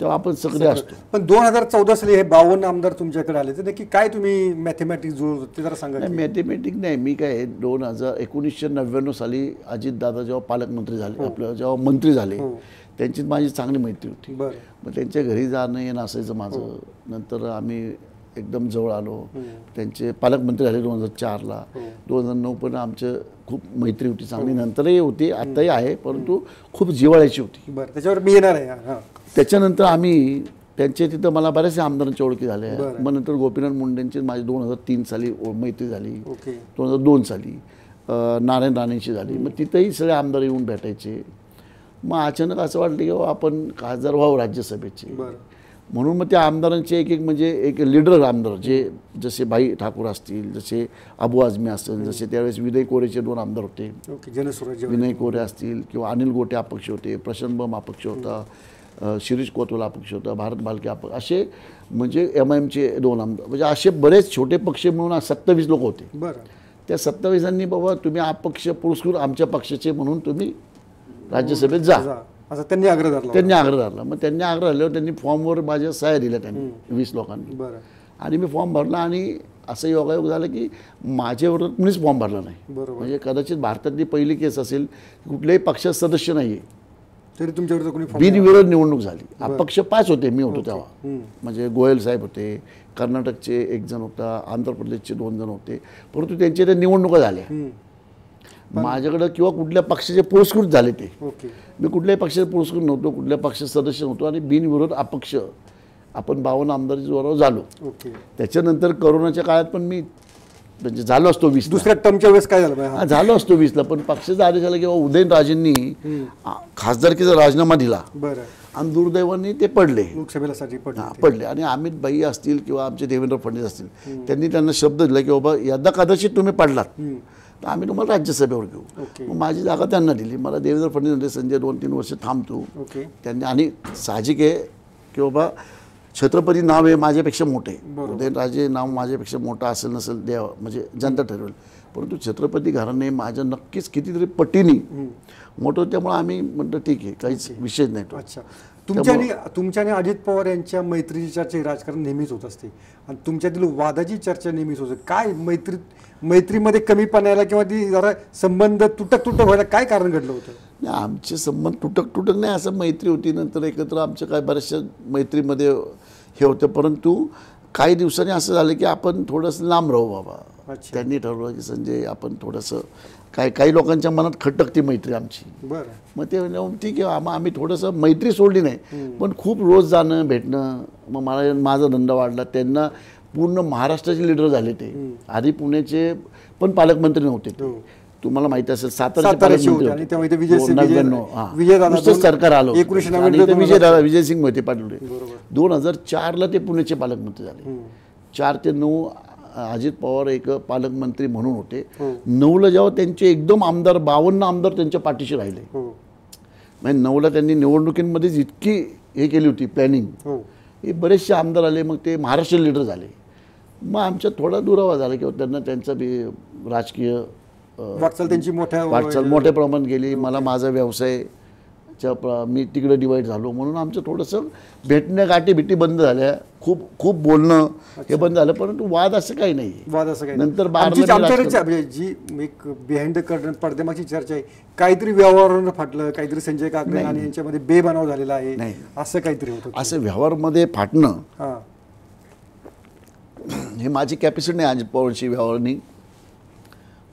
तेव्हा आपण सगळे असतो. पण 2014 साली हे 52 आमदार तुमच्याकडे आले, तर नक्की काय तुम्ही मॅथमॅटिक्स जुळवलं ते जरा सांगा. मॅथमॅटिक्स नाही, मी काय 1999 साली अजितदादा जेव्हा पालकमंत्री झाले, आपलं जेव्हा मंत्री झाले, त्यांची माझी चांगली मैत्री होती. मग त्यांच्या घरी जाणं येणं असायचं माझं. नंतर आम्ही एकदम जवळ आलो. त्यांचे पालकमंत्री झाले 2004ला. 2009 पण आमचं खूप मैत्री होती, चांगली नंतरही होती, आत्ताही आहे, परंतु खूप जिव्हाळ्याची होती. बरं, त्याच्यावर मी येणार आहे. त्याच्यानंतर आम्ही त्यांचे तिथं मला बऱ्याचशा आमदारांच्या ओळखी झाल्या. मग नंतर गोपीनाथ मुंडेंची माझी 2003 साली मैत्री झाली. 2002 साली नारायण राणेंची झाली. मग तिथंही सगळे आमदार येऊन भेटायचे. मग अचानक असं वाटलं की आपण खासदार व्हावं राज्यसभेचे. म्हणून मग त्या आमदारांचे एक म्हणजे एक लीडर आमदार जे जसे भाई ठाकूर असतील, जसे अबू आझमी असतील, जसे त्यावेळेस विनय कोरेचे 2 आमदार होते. विनय कोरे असतील किंवा अनिल गोटे अपक्ष होते, प्रशांत बम अपक्ष होता, शिरीष कोतवाल अपक्ष होता, भारत भालके अपक्ष, असे म्हणजे MIMचे 2 आमदार, म्हणजे असे बरेच छोटे पक्ष मिळून 27 लोक होते. त्या 27 बाबा तुम्ही अपक्ष पुरस्कृत आमच्या पक्षाचे म्हणून तुम्ही राज्यसभेत जा असं त्यांनी आग्रह धरला. मग त्यांनी आग्रह धरल्यावर त्यांनी फॉर्मवर माझ्या सह्या दिल्या त्यांनी 20 लोकांनी. आणि मी फॉर्म भरला आणि असं योगायोग झालं की माझ्याबरोबर कुणीच फॉर्म भरला नाही. म्हणजे कदाचित भारतातली पहिली केस असेल, कुठल्याही पक्षात सदस्य नाही आहे तरी तुमच्याकडे कोणी बिनविरोध निवडणूक झाली. अपक्ष 5 होते, मी होतो तेव्हा. म्हणजे गोयल साहेब होते, कर्नाटकचे 1 जण होता, आंध्र प्रदेशचे 2 जण होते, परंतु त्यांच्या त्या निवडणुका झाल्या. माझ्याकडं किंवा कुठल्या पक्षाचे पुरस्कृत झाले ते. मी कुठल्याही पक्षाचे पुरस्कृत नव्हतो, कुठल्या पक्षाचे सदस्य नव्हतो आणि बिनविरोध अपक्ष आपण 52 आमदाराच्या जोरावर झालो. त्याच्यानंतर कोरोनाच्या काळात पण मी म्हणजे झालो असतो 20 दुसऱ्या टर्मच्या वेळेस काय झालं झालो असतो 20ला, पण पक्षाचा आदेश आला किंवा उदयनराजेंनी खासदारकीचा राजीनामा दिला आणि दुर्दैवाने ते पडले, लोकसभेसाठी पडले. आणि अमित भाई असतील किंवा आमचे देवेंद्र फडणवीस असतील, त्यांनी त्यांना शब्द दिला की बाबा यदा कदाचित तुम्ही पडलात तर आम्ही तुम्हाला राज्यसभेवर घेऊ. मग माझी जागा त्यांना दिली. मला देवेंद्र फडणवीस म्हणले संजय 2-3 वर्ष थांबतो. त्यांनी आणि साहजिक आहे की बाबा छत्रपती नाव हे माझ्यापेक्षा मोठे आहे, उदयनराजे नाव माझ्यापेक्षा मोठं असेल नसेल देव म्हणजे जनता ठरवेल, परंतु छत्रपती घराणे माझ्या नक्कीच कितीतरी पटीने मोठं, त्यामुळे आम्ही म्हटलं ठीक आहे, काहीच विषय नाही तो. अच्छा, तुमच्याने अजित पवार यांच्या मैत्रीची चर्चा राजकारण नेहमीच होत असते आणि तुमच्यातील वादाची चर्चा नेहमीच होते. काय मैत्रीमध्ये कमीपणा यायला किंवा ती जरा संबंध तुटक व्हायला काय कारण घडलं होतं? नाही, आमचे संबंध तुटक नाही, असं मैत्री होती. नंतर एकत्र आमच्या काय बऱ्याचशा मैत्रीमध्ये हे होतं, परंतु काही दिवसांनी असं झालं की आपण थोडंसं लांब राहू बाबा. त्यांनी ठरवलं की संजय आपण थोडंसं काही लोकांच्या मनात खटकती मैत्री आमची. मग ते ठीक आहे, आम्ही थोडंसं मैत्री सोडली नाही, पण खूप रोज जाणं भेटणं. मग माझा धंदा वाढला. त्यांना पूर्ण महाराष्ट्राचे लीडर झाले ते. आधी पुण्याचे पण पालकमंत्री नव्हते ते, तुम्हाला माहिती असेल. साताराचे सरकार आलं, विजयसिंग मोहिते पाटील 2004ला ते पुण्याचे पालकमंत्री झाले. 4 ते 9 अजित पवार एक पालकमंत्री म्हणून होते. 9ला जेव्हा त्यांचे एकदम आमदार 52 आमदार त्यांच्या पाठीशी राहिले. म्हणजे 9ला त्यांनी निवडणुकींमध्येच इतकी हे केली होती प्लॅनिंग, हे बरेचसे आमदार आले. मग ते महाराष्ट्र लीडर झाले. मग आमच्यात थोडा दुरावा झाला किंवा त्यांना त्यांचा बी राजकीय वाटचाल त्यांची वाटचाल मोठ्या प्रमाणात गेली. मला माझा व्यवसायच्या मी तिकडे डिवाईड झालो म्हणून आमचं थोडंसं भेटण्या गाठीभिटी बंद झाल्या. खूप खूप बोलणं हे बंद झालं, परंतु वाद असं काही नाही. वाद असं काही नंतर म्हणजे जी एक बिहाइंड द पडद्यामागची चर्चा आहे, काहीतरी व्यवहारावर फाटलं, काहीतरी संजय काकडे आणि यांच्यामध्ये बेबनाव झालेला आहे असं काहीतरी होतं. असं व्यवहारमध्ये फाटणं हे माझी कॅपॅसिटी नाही. अजित पवारशी व्यवहारांनी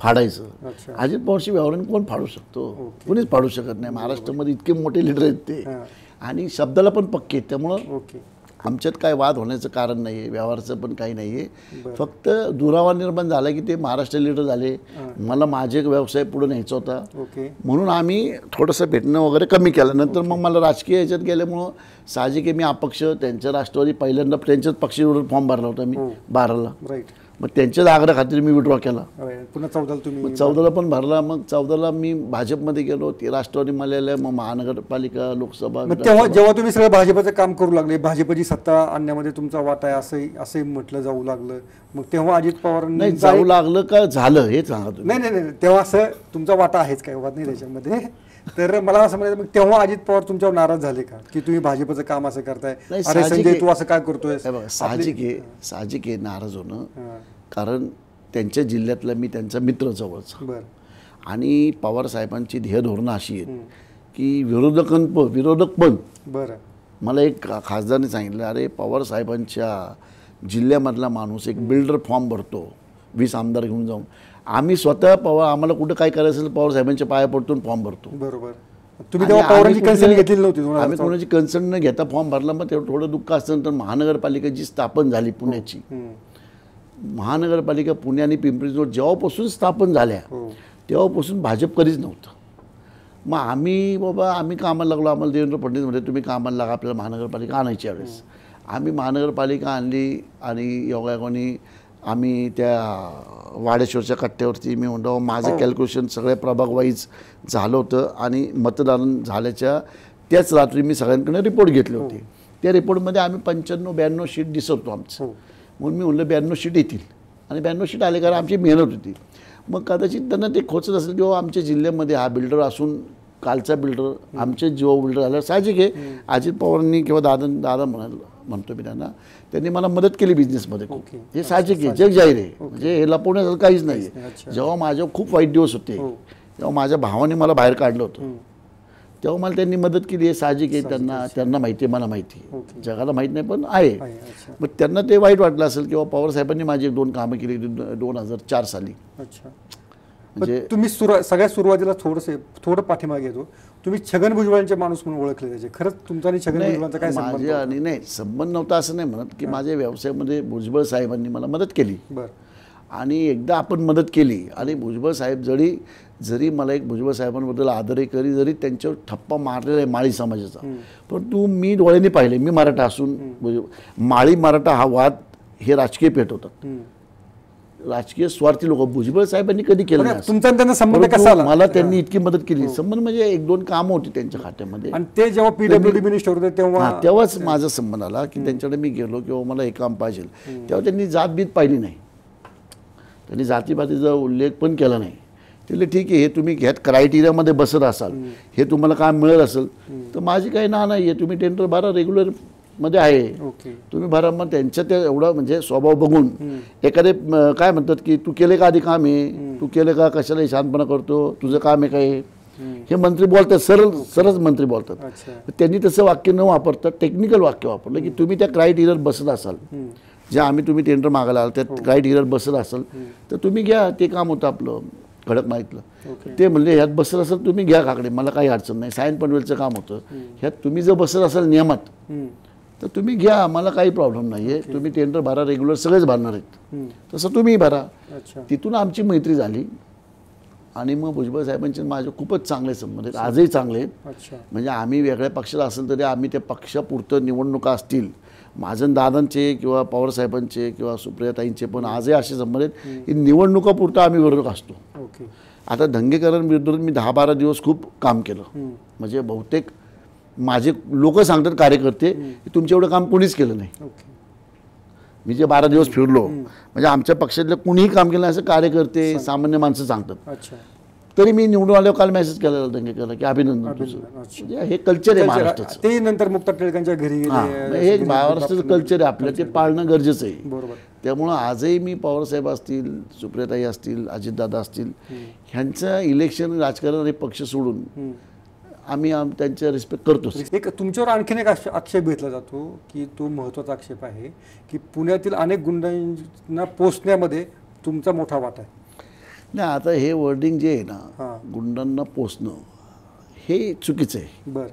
फाडायचं. अजित पवारशी व्यवहारांनी कोण फाडू शकतो? कोणीच फाडू शकत नाही. महाराष्ट्रामध्ये इतके मोठे लीडर आहेत ते आणि शब्दाला पण पक्के आहेत. त्यामुळं आमच्यात काय वाद होण्याचं कारण नाही आहे, व्यवहाराचं पण काही नाही आहे. फक्त दुरावा निर्माण झाला की ते महाराष्ट्र लीडर झाले, मला माझे व्यवसाय पुढे न्यायचा होता म्हणून आम्ही थोडंसं भेटणं वगैरे कमी केलं. नंतर मग मला राजकीय ह्याच्यात गेल्यामुळं साहजिक आहे मी अपक्ष त्यांच्या राष्ट्रवादी पहिल्यांदा त्यांच्याच पक्षावर फॉर्म भरला होता मी 12ला. मग त्यांच्याच आग्रह खातीर मी विड्रॉ केला. पुन्हा 14ला तुम्ही 14ला पण भरला. मग 14ला मी भाजपमध्ये गेलो, ते राष्ट्रवादी मला मग महानगरपालिका लोकसभा. तेव्हा जेव्हा तुम्ही सगळं भाजपचं काम करू लागले, भाजपची सत्ता आणण्यामध्ये तुमचा वाटा आहे असंही म्हटलं जाऊ लागलं, मग तेव्हा अजित पवारांनी जाऊ लागलं का झालं हे सांगा तुम्ही? नाही तेव्हा असं तुमचा वाटा आहेच, काही वाद नाही त्याच्यामध्ये. तर मला असं म्हणायचं मग तेव्हा अजित पवार तुमच्यावर नाराज झाले का की तुम्ही भाजपचं काम असं करताय, अरे संजय तू असं काय करतोय? साहजिक आहे नाराज होणं, कारण त्यांच्या जिल्ह्यातला मी त्यांचा मित्र जवळचा. आणि पवार साहेबांची ध्येय धोरणं अशी आहेत की विरोधक पण मला एक खासदाराने सांगितलं, अरे पवार साहेबांच्या जिल्ह्यामधला माणूस एक बिल्डर फॉर्म भरतो 20 आमदार घेऊन जाऊन, आम्ही स्वतः आम्हाला कुठं काय करायचं असेल पवार साहेबांच्या पाया पडून फॉर्म भरतो. बरोबर. तुम्ही तेव्हा पवारांची कन्सर्न घेतली नव्हती? आम्ही कोणाची कन्सर्न न घेता फॉर्म भरला. मग तेवढं थोडं दुःख असतं. तर महानगरपालिका जी स्थापन झाली पुण्याची, महानगरपालिका पुणे आणि पिंपरी चिंचवड जेव्हापासून स्थापन झाल्या तेव्हापासून भाजप कधीच नव्हतं. मग आम्ही कामाला लागलो. आम्हाला देवेंद्र फडणवीस म्हणजे तुम्ही कामाला लागा, आपल्याला महानगरपालिका आणायची यावेळेस. आम्ही महानगरपालिका आणली आणि योगायोगाने आम्ही त्या वाडेश्वरच्या कट्ट्यावरती मी म्हणतो माझं कॅल्क्युलेशन सगळ्या प्रभाग वाईज झालं होतं आणि मतदान झाल्याच्या त्याच रात्री मी सगळ्यांकडे रिपोर्ट घेतले होते. त्या रिपोर्टमध्ये आम्ही 95-92 शीट दिसत होतो आमचं. म्हणून मी म्हणलं 92 शीट येतील आणि 92 शीट आले, कारण आमची मेहनत होती. मग कदाचित त्यांना ते खोचत असेल किंवा आमच्या जिल्ह्यामध्ये हा बिल्डर असून कालचा बिल्डर आमचे जीवा बिल्डर झाला. साहजिक आहे अजित पवारांनी किंवा दादा म्हणतो मी त्यांनी मला मदत केली बिझनेसमध्ये खूप. हे साहजिक आहे, जग जाहीर आहे, म्हणजे हे लपवण्यासारखं काहीच नाही. जेव्हा माझ्यावर खूप वाईट दिवस होते तेव्हा माझ्या भावाने मला बाहेर काढलं होतं, तेव्हा मला त्यांनी मदत केली. हे साहजिक आहे, त्यांना माहिती आहे, मला माहिती आहे, जगाला माहीत नाही पण आहे. मग त्यांना ते वाईट वाटलं असेल किंवा पवार साहेबांनी माझी 2 कामं केली 2004 साली. म्हणजे तुम्ही सगळ्यात सुरुवातीला थोडं पाठीमागे येतो, तुम्ही छगन भुजबळांचे माणूस म्हणून ओळखले त्याचे. खरंच तुमचा आणि छगन भुजबळांचा काय संबंध? आणि नाही संबंध नव्हता असं नाही म्हणत की माझ्या व्यवसायामध्ये भुजबळ साहेबांनी मला मदत केली. आणि एकदा आपण मदत केली आणि भुजबळ साहेब जरी मला एक भुजबळ साहेबांबद्दल आदरही करी, जरी त्यांच्यावर ठप्पा मारलेला आहे माळी समाजाचा, परंतु मी डोळ्यांनी पाहिले, मी मराठा असून माळी मराठा हा वाद हे राजकीय पेटवतात, राजकीय स्वार्थी लोक. भुजबळ साहेबांनी कधी केलं नाही. तुमचा त्यांना संबंध कसा आला? मला त्यांनी इतकी मदत केली. संबंध म्हणजे 1-2 कामं होती त्यांच्या खात्यामध्ये. आणि ते जेव्हा PWD मिनिस्टर होते तेव्हाच माझा संबंध आला की त्यांच्याकडे मी गेलो किंवा मला हे काम पाहिजे. तेव्हा त्यांनी जातबीत पाहिली नाही, त्यांनी जातीपातीचा उल्लेख पण केला नाही. ते ठीक आहे, हे तुम्ही ह्यात क्रायटेरियामध्ये बसत असाल, हे तुम्हाला काम मिळत असेल तर माझी काही ना नाही आहे, तुम्ही टेंडर भरा, रेग्युलर मध्ये आहे तुम्ही भरा. मग त्यांच्या त्या एवढं म्हणजे स्वभाव बघून एखादे काय म्हणतात की तू केले का आधी काम आहे, तू केले का, कशाला शांतपणा करतो, तुझं काम आहे काय, हे मंत्री बोलतात, सरळ मंत्री बोलतात. त्यांनी तसं वाक्य न वापरता टेक्निकल वाक्य वापरलं की तुम्ही त्या क्रायटेरियावर बसत असाल, जे तुम्ही टेंडर मागायला आल त्या क्रायटेरियावर बसत असाल तर तुम्ही घ्या. ते काम होतं आपलं खडक माहितलं. ते म्हणले ह्यात बसत असाल तुम्ही घ्या काकडे, मला काही अडचण नाही. सायन पनवेलचं काम होतं, ह्यात तुम्ही जर बसत असाल नियमात तर तुम्ही घ्या, मला काही प्रॉब्लेम नाही आहे. तुम्ही टेंडर भरा, रेग्युलर सगळेच भरणार आहेत, तसं तुम्ही भरा. तिथून आमची मैत्री झाली आणि मग भुजबळ साहेबांचे माझे खूपच चांगले संबंध आहेत, आजही चांगले आहेत. म्हणजे आम्ही वेगळ्या पक्षाला असेल तरी आम्ही त्या पक्षापुरतं निवडणुका असतील माझं दादांचे किंवा पवार साहेबांचे किंवा सुप्रियाताईंचे पण आजही असे संबंध आहेत की निवडणुकापुरतं आम्ही विरोधक असतो. आता दंगेकरांविरुद्ध मी 10-12 दिवस खूप काम केलं. म्हणजे बहुतेक माझे लोक सांगतात कार्यकर्ते की तुमचं एवढं काम कोणीच केलं नाही. मी जे 12 दिवस फिरलो म्हणजे आमच्या पक्षातले कुणीही काम केलं असं कार्यकर्ते सामान्य माणसं सांगतात. अच्छा. तरी मी निवडून आल्यावर काल मेसेज केला दंगेकरला की अभिनंदन तुझं. म्हणजे हे कल्चर आहे महाराष्ट्राचं. ते नंतर मुक्ता टिळकांच्या घरी गेले. हे महाराष्ट्राचं कल्चर आहे आपलं, ते पाळणं गरजेचं आहे. बरोबर. त्यामुळं आजही मी पवारसाहेब असतील, सुप्रियाताई असतील, अजितदादा असतील, ह्यांचं इलेक्शन राजकारण आणि पक्ष सोडून आम्ही त्यांचा रिस्पेक्ट करतोच. एक तुमच्यावर आणखीन एक आक्षेप घेतला जातो की तो महत्त्वाचा आक्षेप आहे की पुण्यातील अनेक गुंडांना पोचण्यामध्ये तुमचा मोठा वाटा आहे. नाही, आता हे वर्डिंग जे आहे ना, गुंडांना पोचणं हे चुकीचं आहे. बरं.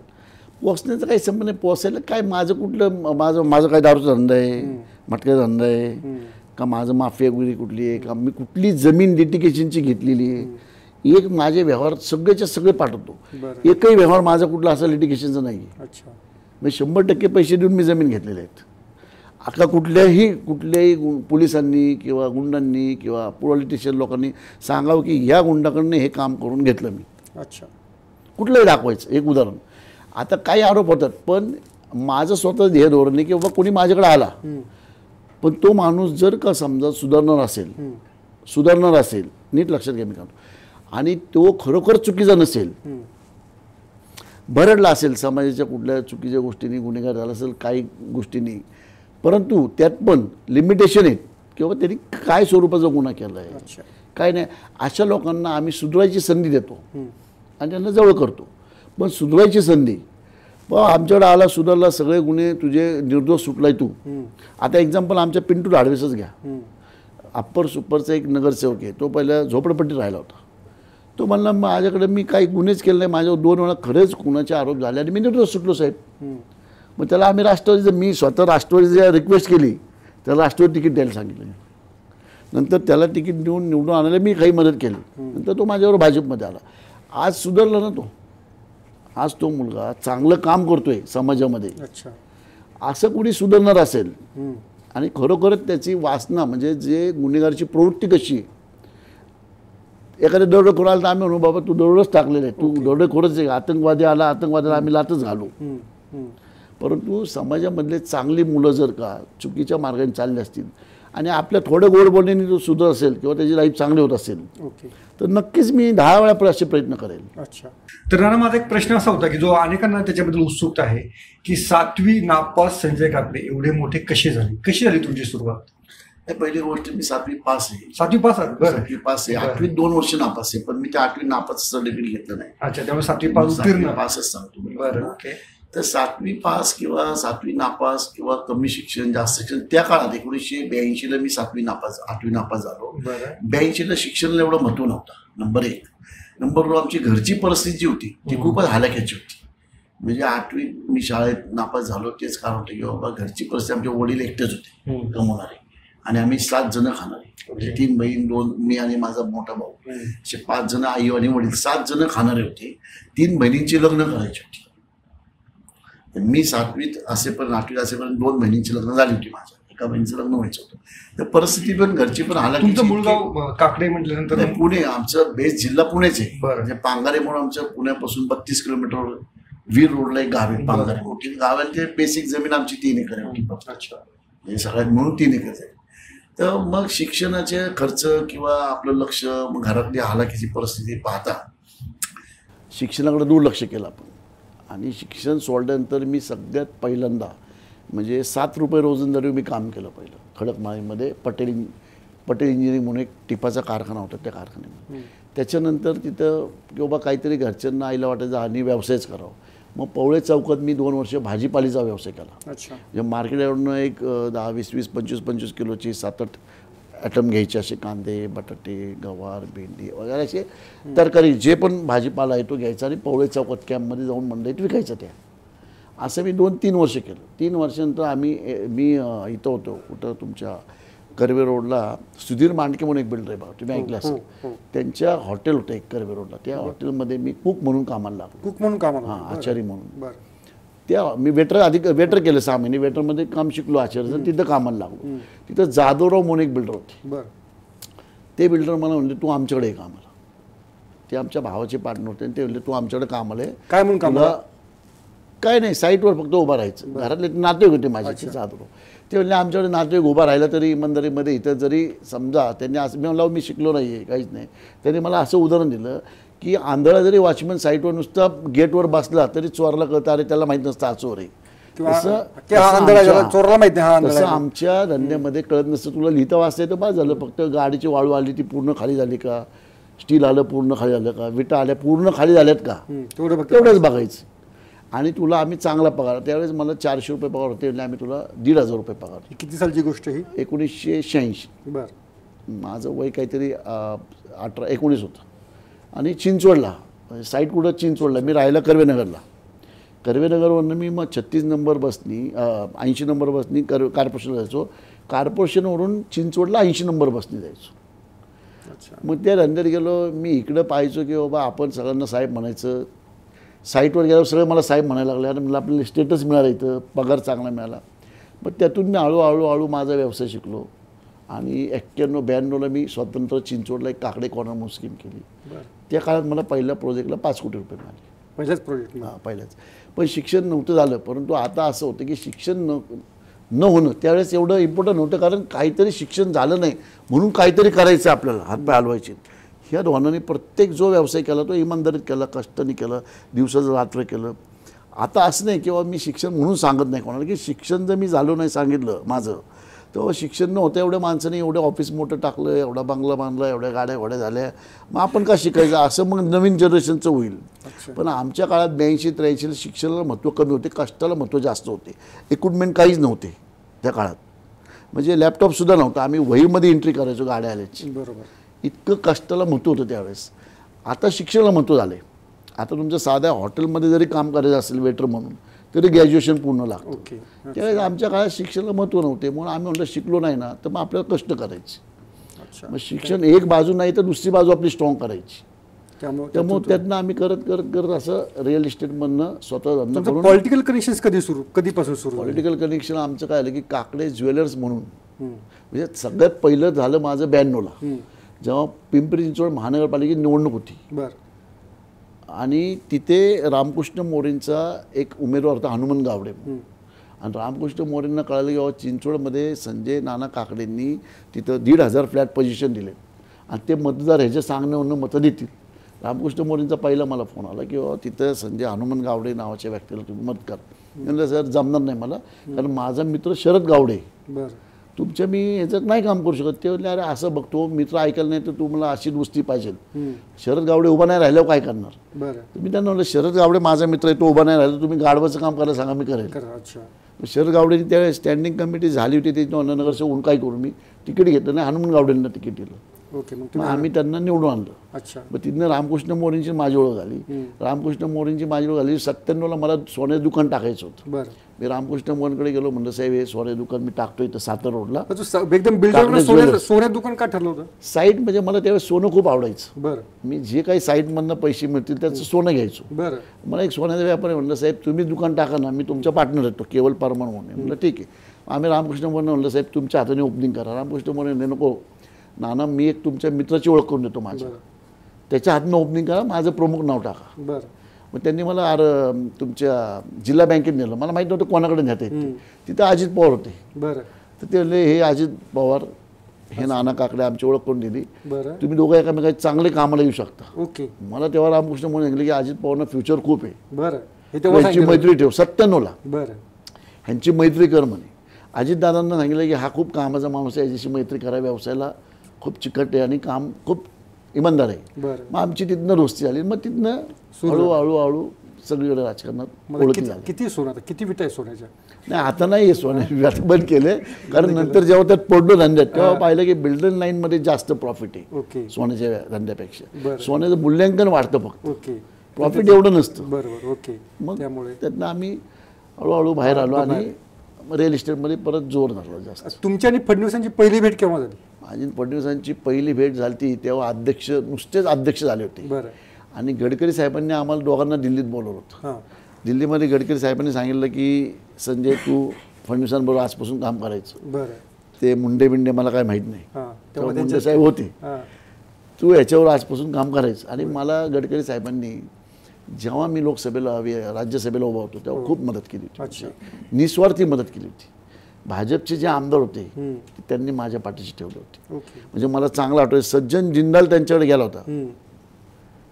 पोचण्याचा काही संबंध नाही. पोचायला काय माझं कुठलं माझं काय दारूचा धंदा आहे, मटक्याचा धंदा आहे का, माझं माफियागिरी कुठली आहे का, मी कुठली जमीन लिटिगेशनची घेतलेली आहे. एक माझे व्यवहार सगळेच्या सगळे पाठवतो. एकही व्यवहार माझा कुठला असा लिटिगेशनचा नाही आहे. अच्छा. मी 100% पैसे देऊन मी जमीन घेतलेले आहेत. आता कुठल्याही पोलिसांनी किंवा गुंडांनी किंवा पॉलिटिशियन लोकांनी सांगावं की ह्या गुंडाकडनं हे काम करून घेतलं मी. अच्छा. कुठलंही दाखवायचं एक उदाहरण. आता काही आरोप होतात, पण माझं स्वतः ध्येय धोरण नाही की बाबा कोणी माझ्याकडे आला, पण तो माणूस जर का समजा सुधारणार असेल, नीट लक्षात घ्या मी सांगतो, आणि तो खरोखर चुकीचा नसेल, भरडला असेल समाजाच्या कुठल्या चुकीच्या गोष्टींनी, गुन्हेगार झाला असेल काही गोष्टींनी, परंतु त्यात पण लिमिटेशन आहेत किंवा त्यांनी काय स्वरूपाचा गुन्हा केला आहे काय नाही, अशा लोकांना आम्ही सुधारायची संधी देतो आणि त्यांना जवळ करतो. पण सुधारायची संधी आमच्याकडे आला, सुधारला, सगळे गुन्हे तुझे निर्दोष सुटलाय तू. आता एक्झाम्पल आमच्या पिंटू ढाडवेसच घ्या. अप्पर सुपरचा एक नगरसेवक आहे, तो पहिला झोपडपट्टीत राहिला होता. तो म्हणला माझ्याकडे मी काही गुन्हेच केले नाही, माझ्यावर 2 वेळा खरेच खुनाचे आरोप झाले आणि मी निर्दोष सुटलो साहेब. मग त्याला आम्ही राष्ट्रवादीचं, मी स्वतः राष्ट्रवादीची रिक्वेस्ट केली, त्याला राष्ट्रवादी तिकीट द्यायला सांगितलं. नंतर त्याला तिकीट देऊन निवडून आणायला मी काही मदत केली. नंतर तो माझ्यावर भाजपमध्ये आला. आज सुधारला ना तो. आज तो मुलगा चांगलं काम करतोय समाजामध्ये. असं कुणी सुधारणार असेल आणि खरोखरच त्याची वासना म्हणजे जे गुन्हेगारची प्रवृत्ती कशी आहे, एखाद्या दरोडेखोर आला तर आम्ही म्हणू बाबा तू दरोडच टाकलेलं आहे, तू दरोडेखोरच आहे, आतंकवादी आला, आतंकवाद्याला आम्ही लातच घालू. परंतु समाजामधले चांगली मुलं जर का चुकीच्या मार्गाने चालले असतील आणि आपल्या थोडं गोड बोलण्याने जो सुधार असेल किंवा त्याची लाईफ चांगली होत असेल तर नक्कीच मी 10 वेळा असे प्रयत्न करेल. अच्छा. तर नाना, माझा एक प्रश्न असा होता की जो अनेकांना त्याच्याबद्दल उत्सुकता आहे की 7वी नापास संजय काकडे एवढे मोठे कशी झाली तुमची सुरुवात? पहिली गोष्ट मी 7वी पास आहे. 7वी पास आहे. 7वी पास आहे. 8वी 2 वर्ष नापास आहे, पण मी त्या 8वी नापास सर्टिफिकेट घेतलं नाही. अच्छा. त्यामुळे 7वी पास उत्तीर्ण पासच सांगतो. बरं. ओके. तर 7वी पास किंवा 7वी नापास किंवा कमी शिक्षण जास्त शिक्षण त्या काळात 1982ला मी 7वी नापास 8वी नापास झालो. 82ला शिक्षणाला एवढं महत्व नव्हतं. नंबर 1. नंबर 2, आमची घरची परिस्थिती जी होती ती खूपच हालाख्याची होती. म्हणजे 8वी मी शाळेत नापास झालो तेच कारण होतं की बाबा घरची परिस्थिती, आमचे वडील एकटेच होते कमवणारे आणि आम्ही 7 जण खाणारे. 3 बहीण, 2 मी आणि माझा मोठा भाऊ, असे 5 जण, आई आणि वडील 7 जण खाणारे होते. 3 बहिणींची लग्न करायची होती. मी 7वीत असेपर्यंत 8वीत असेपर्यंत 2 बहिणींची लग्न झाली होती. माझ्या एका बहिणीचं लग्न व्हायचं होतं. तर परिस्थिती पण घरची पण हालाकी. तुमचं मूळगाव काकडे म्हटल्यानंतर पुणे, आमचं बेस जिल्हा पुणेच आहे. म्हणजे पांगारे म्हणून आमच्या पुण्यापासून 32 किलोमीटर वीर रोडला एक गाव आहे पांगारे. मोठी गाव आहे. ते बेसिक जमीन आमची 3 एकर होती. अच्छा. हे सगळ्यात म्हणून 3 एकर आहे. तर मग शिक्षणाचे खर्च किंवा आपलं लक्ष, मग घरातली हालाकीची परिस्थिती पाहता शिक्षणाकडे दुर्लक्ष केलं आपण. आणि शिक्षण सोडल्यानंतर मी सगळ्यात पहिल्यांदा म्हणजे 7 रुपये रोजंदारी मी काम केलं पहिलं खडकमाळीमध्ये. पटेल इंजिनिअरिंग म्हणून एक टिपाचा कारखाना होता, त्या कारखान्यामध्ये. त्याच्यानंतर तिथं किंवा काहीतरी घरच्यांना आईला वाटायचं आणि व्यवसायच करावं. मग पवळे चौकात मी 2 वर्ष भाजीपालीचा व्यवसाय केला. अच्छा. म्हणजे मार्केटवरून एक 10, 20, 25 किलोची 7-8 ॲटम घ्यायचे, असे कांदे, बटाटे, गवार, भेंडी वगैरे असे तरकारी जे पण भाजीपाला आहे तो घ्यायचा आणि पवळे चौकात कॅम्पमध्ये जाऊन मंडईत विकायचं. त्या असं मी 2-3 वर्ष केलं. 3 वर्षानंतर मी इथं होतो कुठं तुमच्या कर्वे रोडला सुधीर मांडके म्हणून एक बिल्डर आहे बघा, तुम्ही ऐकलं असेल. त्यांच्या हॉटेल होतं एक कर्वे रोडला. त्या हॉटेलमध्ये मी कुक म्हणून कामाला लागलो. कुक म्हणून कामाला? हां, आचारी म्हणून. बरं. त्या मी वेटर केलं 6 महिने. वेटरमध्ये काम शिकलो आचार्याचं. तिथं कामाला लागलो. तिथं जाधवराव म्हणून एक बिल्डर होते. बरं. ते बिल्डर मला म्हणले तू आमच्याकडे ये कामाला. ते आमच्या भावाचे पार्टनर होते. ते म्हणले तू आमच्याकडे कामाला आहे. काय म्हणून कामाला? काय नाही, साईटवर फक्त उभं राहायचं. घरातले नातेवाईक होते माझ्याचे चादरो, ते म्हणले आमच्याकडे नातेवाईक उभा राहिला तरी इमानदारीमध्ये इथं जरी समजा त्यांनी असं मी म्हणलं मी शिकलो नाही आहे काहीच नाही. त्यांनी मला असं उदाहरण दिलं की आंधळा जरी वॉचमन साईटवर नुसता गेटवर बसला तरी चोराला कळतं अरे त्याला माहीत नसतं हा चोर आहे. तसं आमच्या धंद्यामध्ये कळत नसतं. तुला लिहिता वाचता येतं बस झालं, फक्त गाडीची वाळू आली ती पूर्ण खाली झाली का, स्टील आलं पूर्ण खाली झालं का, विटा आल्या पूर्ण खाली झाल्यात का, तेवढंच बघायचं. आणि तुला आम्ही चांगला पगार, त्यावेळेस मला 400 रुपये पगार होते, म्हणजे आम्ही तुला 1,500 रुपये पगार. किती सालची गोष्ट ही? 1986. बरं. माझं वय काहीतरी 18-19 होतं. आणि चिंचवडला साईट कुठं, चिंचवडला मी राहायला कर्वेनगरला. कर्वेनगरवरनं मी मग 36 नंबर बसनी 80 नंबर बसनी कॉर्पोरेशनला जायचो. कॉर्पोरेशनवरून चिंचवडला 80 नंबर बसनी जायचो. मग त्या धंद्यात गेलो मी. इकडं पाहायचो की बाबा आपण सगळ्यांना साहेब म्हणायचं. साईटवर गेल्यावर सगळे मला साहेब म्हणायला लागले. आणि मला आपल्याला स्टेटस मिळाला, इथं पगार चांगला मिळाला. मग त्यातून मी हळूहळू माझा व्यवसाय शिकलो. आणि 91-92ला मी स्वतंत्र चिंचवडला एक काकडे कॉर्नर म्हणून स्कीम केली. त्या काळात मला पहिल्या प्रोजेक्टला 5 कोटी रुपये मिळाले. पहिल्याच प्रोजेक्ट? हां, पहिल्याच. पण शिक्षण नव्हतं झालं. परंतु आता असं होतं की शिक्षण न होणं त्यावेळेस एवढं इम्पॉर्टंट नव्हतं, कारण काहीतरी शिक्षण झालं नाही म्हणून काहीतरी करायचं आपल्याला, हातपाय हलवायचे. ह्या धोरणाने प्रत्येक जो व्यवसाय केला तो इमानदारीत केला, कष्टाने केलं, दिवसाचं रात्र केलं. आता असं नाही किंवा मी शिक्षण म्हणून सांगत नाही कोणाला की शिक्षण जर मी झालो नाही सांगितलं माझं, तेव्हा शिक्षण नव्हतं. एवढ्या माणसाने एवढं ऑफिस मोठं टाकलं, एवढा बंगला बांधला, एवढ्या गाड्या घोड्या झाल्या, मग आपण का शिकायचं असं मग नवीन जनरेशनचं होईल. पण आमच्या काळात 82-83ला शिक्षणाला महत्त्व कमी होते, कष्टाला महत्त्व जास्त होते. इक्विपमेंट काहीच नव्हते त्या काळात, म्हणजे लॅपटॉपसुद्धा नव्हता. आम्ही वहीमध्ये एंट्री करायचो गाड्या आल्याची. बरोबर. इतकं कष्टाला महत्त्व होतं त्यावेळेस. आता शिक्षणाला महत्त्व झालं आहे. आता तुमच्या साध्या हॉटेलमध्ये जरी काम करायचं असेल वेटर म्हणून तरी ग्रॅज्युएशन पूर्ण लागतं. त्यावेळेस आमच्या काळात शिक्षणाला महत्त्व नव्हते, म्हणून आम्ही म्हटलं शिकलो नाही ना तर मग आपल्याला कष्ट करायचे. मग शिक्षण एक बाजू नाही तर दुसरी बाजू आपली स्ट्रॉंग करायची. त्यामुळे त्यातनं आम्ही करत असं रिअल इस्टेटमधनं स्वतः धंदा करून. पॉलिटिकल कनेक्शन कधीपासून सुरू? पॉलिटिकल कनेक्शन आमचं काय आलं की काकडे ज्वेलर्स म्हणून, म्हणजे सगळ्यात पहिलं झालं माझं 92ला, जेव्हा पिंपरी चिंचवड महानगरपालिकेची निवडणूक होती. बरं. आणि तिथे रामकृष्ण मोरेंचा एक उमेदवार होता हनुमान गावडे. आणि रामकृष्ण मोरेंना कळालं की बाबा चिंचवडमध्ये संजय नाना काकडेंनी तिथं 1,500 फ्लॅट पोझिशन दिले आणि ते मतदार ह्याच्या सांगण्यावरून मतं देतील. रामकृष्ण मोरेंचा पहिला मला फोन आला की बाबा तिथं संजय हनुमान गावडे नावाच्या व्यक्तीला तुम्ही मत कर. म्हणलं सर जमणार नाही मला, कारण माझा मित्र शरद गावडे, तुमच्या मी ह्याच्यात नाही काम करू शकत. ते म्हणले अरे असं बघतो मित्र ऐकायला नाही तर तू मला अशी दुस्ती पाहिजे. शरद गावडे उभा नाही राहिल्यावर काय करणार? तुम्ही त्यांना म्हणलं शरद गावडे माझा मित्र आहे, तो उभा नाही राहिला, तुम्ही गाडवाचं काम करायला सांगा मी करेल. शरद गावडेनी त्यावेळेस स्टँडिंग कमिटी झाली होती, त्याची नगरसेवक काय करू मी तिकीट घेतलं नाही, हनुमान गावडेंना तिकीट दिलं. मग आम्ही त्यांना निवडून आणलं. मग तिथनं रामकृष्ण मोरेंची माझी ओळख झाली. रामकृष्ण मोरेंची माझी ओळख झाली. 97ला मला सोन्याचं दुकान टाकायचं होतं. मी रामकृष्ण मोरेंकडे गेलो, म्हणलं साहेब हे सोन्याचं दुकान मी टाकतो इथं सातारा रोडला. एकदम सोन्याचं दुकान का ठरलं होतं? साईट म्हणजे मला त्यावेळेस सोनं खूप आवडायचं. मी जे काही साईटमधनं पैसे मिळतील त्याचं सोनं घ्यायचो. मला एक सोन्याचा व्यापारी म्हणलं साहेब तुम्ही दुकान टाका ना, मी तुमचा पार्टनर येतो केवळ परमान म्हणून. म्हणलं ठीक आहे. आम्ही रामकृष्ण मोरेंना म्हणलं साहेब तुमच्या हाताने ओपनिंग करा. रामकृष्ण मोरे नको नाना, मी एक तुमच्या मित्राची ओळख करून देतो माझ्या, त्याच्या हातनं ओपनिंग करा, माझं प्रमुख नाव टाका. मग त्यांनी मला तुमच्या जिल्हा बँकेत नेलं. मला माहीत नव्हतं कोणाकडे नेता येते. तिथं अजित पवार होते. तर ते म्हणले हे अजित पवार हे नाना काकडे आमची ओळख करून दिली, तुम्ही दोघं एकामेकाची चांगले कामाला येऊ शकता. मला तेव्हा रामकृष्ण म्हणून सांगितलं की अजित पवारना फ्युचर खूप आहे, ह्यांची मैत्री ठेव. 97ला ह्यांची मैत्री कर म्हणे. अजितदादांना सांगितलं की हा खूप कामाचा माणूस आहे, याच्याशी मैत्री करा, व्यवसायाला खूप चिकट आहे आणि काम खूप इमानदार आहे. मग आमची तिथनं दोस्ती झाली. मग तिथनं हळूहळू सगळीकडे राजकारणात ओळखी झाली. किती सोनं, किती विटा आहे सोन्याच्या? नाही आता नाही आहे सोन्या, बंद केले. कारण नंतर जेव्हा त्यात पडलो धंद्यात तेव्हा पाहिलं की बिल्डर लाईनमध्ये जास्त प्रॉफिट आहे सोन्याच्या धंद्यापेक्षा. सोन्याचं मूल्यांकन वाढतं फक्त, प्रॉफिट एवढं नसतं. मग त्यातनं आम्ही हळूहळू बाहेर आलो आणि रिअल इस्टेटमध्ये परत जोर धरला जास्त. तुमच्या आणि फडणवीसांची पहिली भेट केव्हा झाली? माझी फडणवीसांची पहिली भेट झाली ती तेव्हा नुसतेच अध्यक्ष झाले होते. आणि गडकरी साहेबांनी आम्हाला दोघांना दिल्लीत बोलवलं होतं. दिल्लीमध्ये गडकरी साहेबांनी सांगितलं की संजय तू फडणवीसांबरोबर आजपासून काम करायचं. ते मुंडे मला काय माहीत नाही, तेव्हा मुंडे साहेब होते. तू ह्याच्यावर आजपासून काम करायचं. आणि मला गडकरी साहेबांनी जेव्हा मी लोकसभेला राज्यसभेला उभा होतो तेव्हा खूप मदत केली अच्छा. होती, निस्वार्थी मदत केली होती. भाजपचे जे आमदार होते त्यांनी माझ्या पाठीशी ठेवले होते. ओके. म्हणजे मला चांगलं आठवतं, सज्जन जिंदाल त्यांच्याकडे गेला होता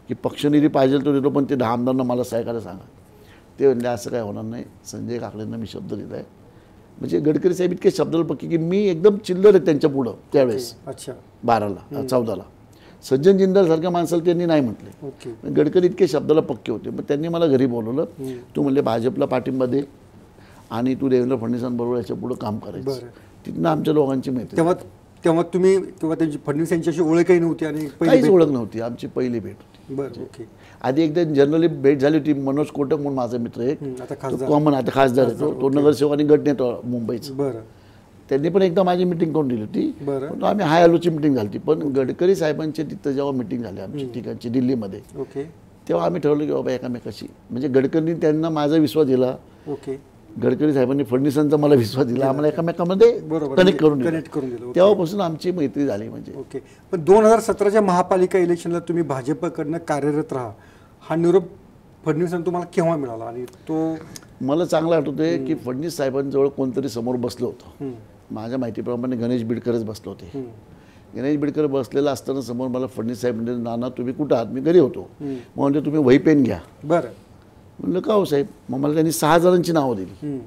की पक्षनिधी पाहिजे तो देतो, पण ते 10 आमदारांना मला सहकार्य सांगा. ते म्हणले असं काय होणार नाही, संजय काकडेंना मी शब्द दिला आहे. म्हणजे गडकरी साहेब इतके शब्दाला पक्की की मी एकदम चिल्लर आहे त्यांच्या पुढं त्यावेळेस. अच्छा. 12ला 14ला सज्जन जिंदाल सारख्या माणसाला त्यांनी नाही म्हटले. ओके. गडकरी इतके शब्दाला पक्के होते. मग त्यांनी मला घरी बोलवलं, तू म्हणले भाजपला पाठिंबा दे आणि तू देवेंद्र फडणवीसांबरोबर याच्या पुढे काम करायचं. तिथनं आमच्या लोकांची मैत्री. तेव्हा त्यांची फडणवीस यांच्याशी ओळखही नव्हती आणि काहीच ओळख नव्हती. आमची पहिली भेट होती. बरं. ओके. आधी एकदा जनरली भेट झाली होती. मनोज कोटक म्हणून माझा मित्र एक, कॉमन आता खासदार आहे तो नगरसेवक आणि गट नेता मुंबईचा. बरं. त्यांनी पण एकदा माझी मिटिंग करून दिली होती. पण आम्ही हाय हॅलोची मिटिंग झाली होती. पण गडकरी साहेबांची तिथं जेव्हा मिटिंग झाली आमची ठिकाणची दिल्लीमध्ये, ओके, तेव्हा आम्ही ठरवलं की बाबा एकामेकाशी म्हणजे गडकरींनी त्यांना माझा विश्वास दिला, ओके, गडकरी साहेबांनी फडणवीसांचा मला विश्वास दिला, आम्हाला एकामेकामध्ये कनेक्ट करून दिलं. तेव्हापासून आमची मैत्री झाली. म्हणजे ओके. पण 2017च्या महापालिका इलेक्शनला तुम्ही भाजपकडनं कार्यरत राहा हा निरोप फडणवीसांना तुम्हाला केव्हा मिळाला? आणि तो मला चांगलं आठवतंय की फडणवीस साहेबांजवळ कोणतरी समोर बसलं होतं. माझ्या माहितीप्रमाणे गणेश बिडकरच बसले होते. गणेश बिडकर बसलेला असताना समोर मला फडणवीस साहेब म्हणजे, नाना तुम्ही कुठं आहात? मी घरी होतो. मग म्हणजे तुम्ही वही पेन घ्या. बरं. म्हणलं का हो साहेब? मग मला त्यांनी 6 जणांची नावं दिली.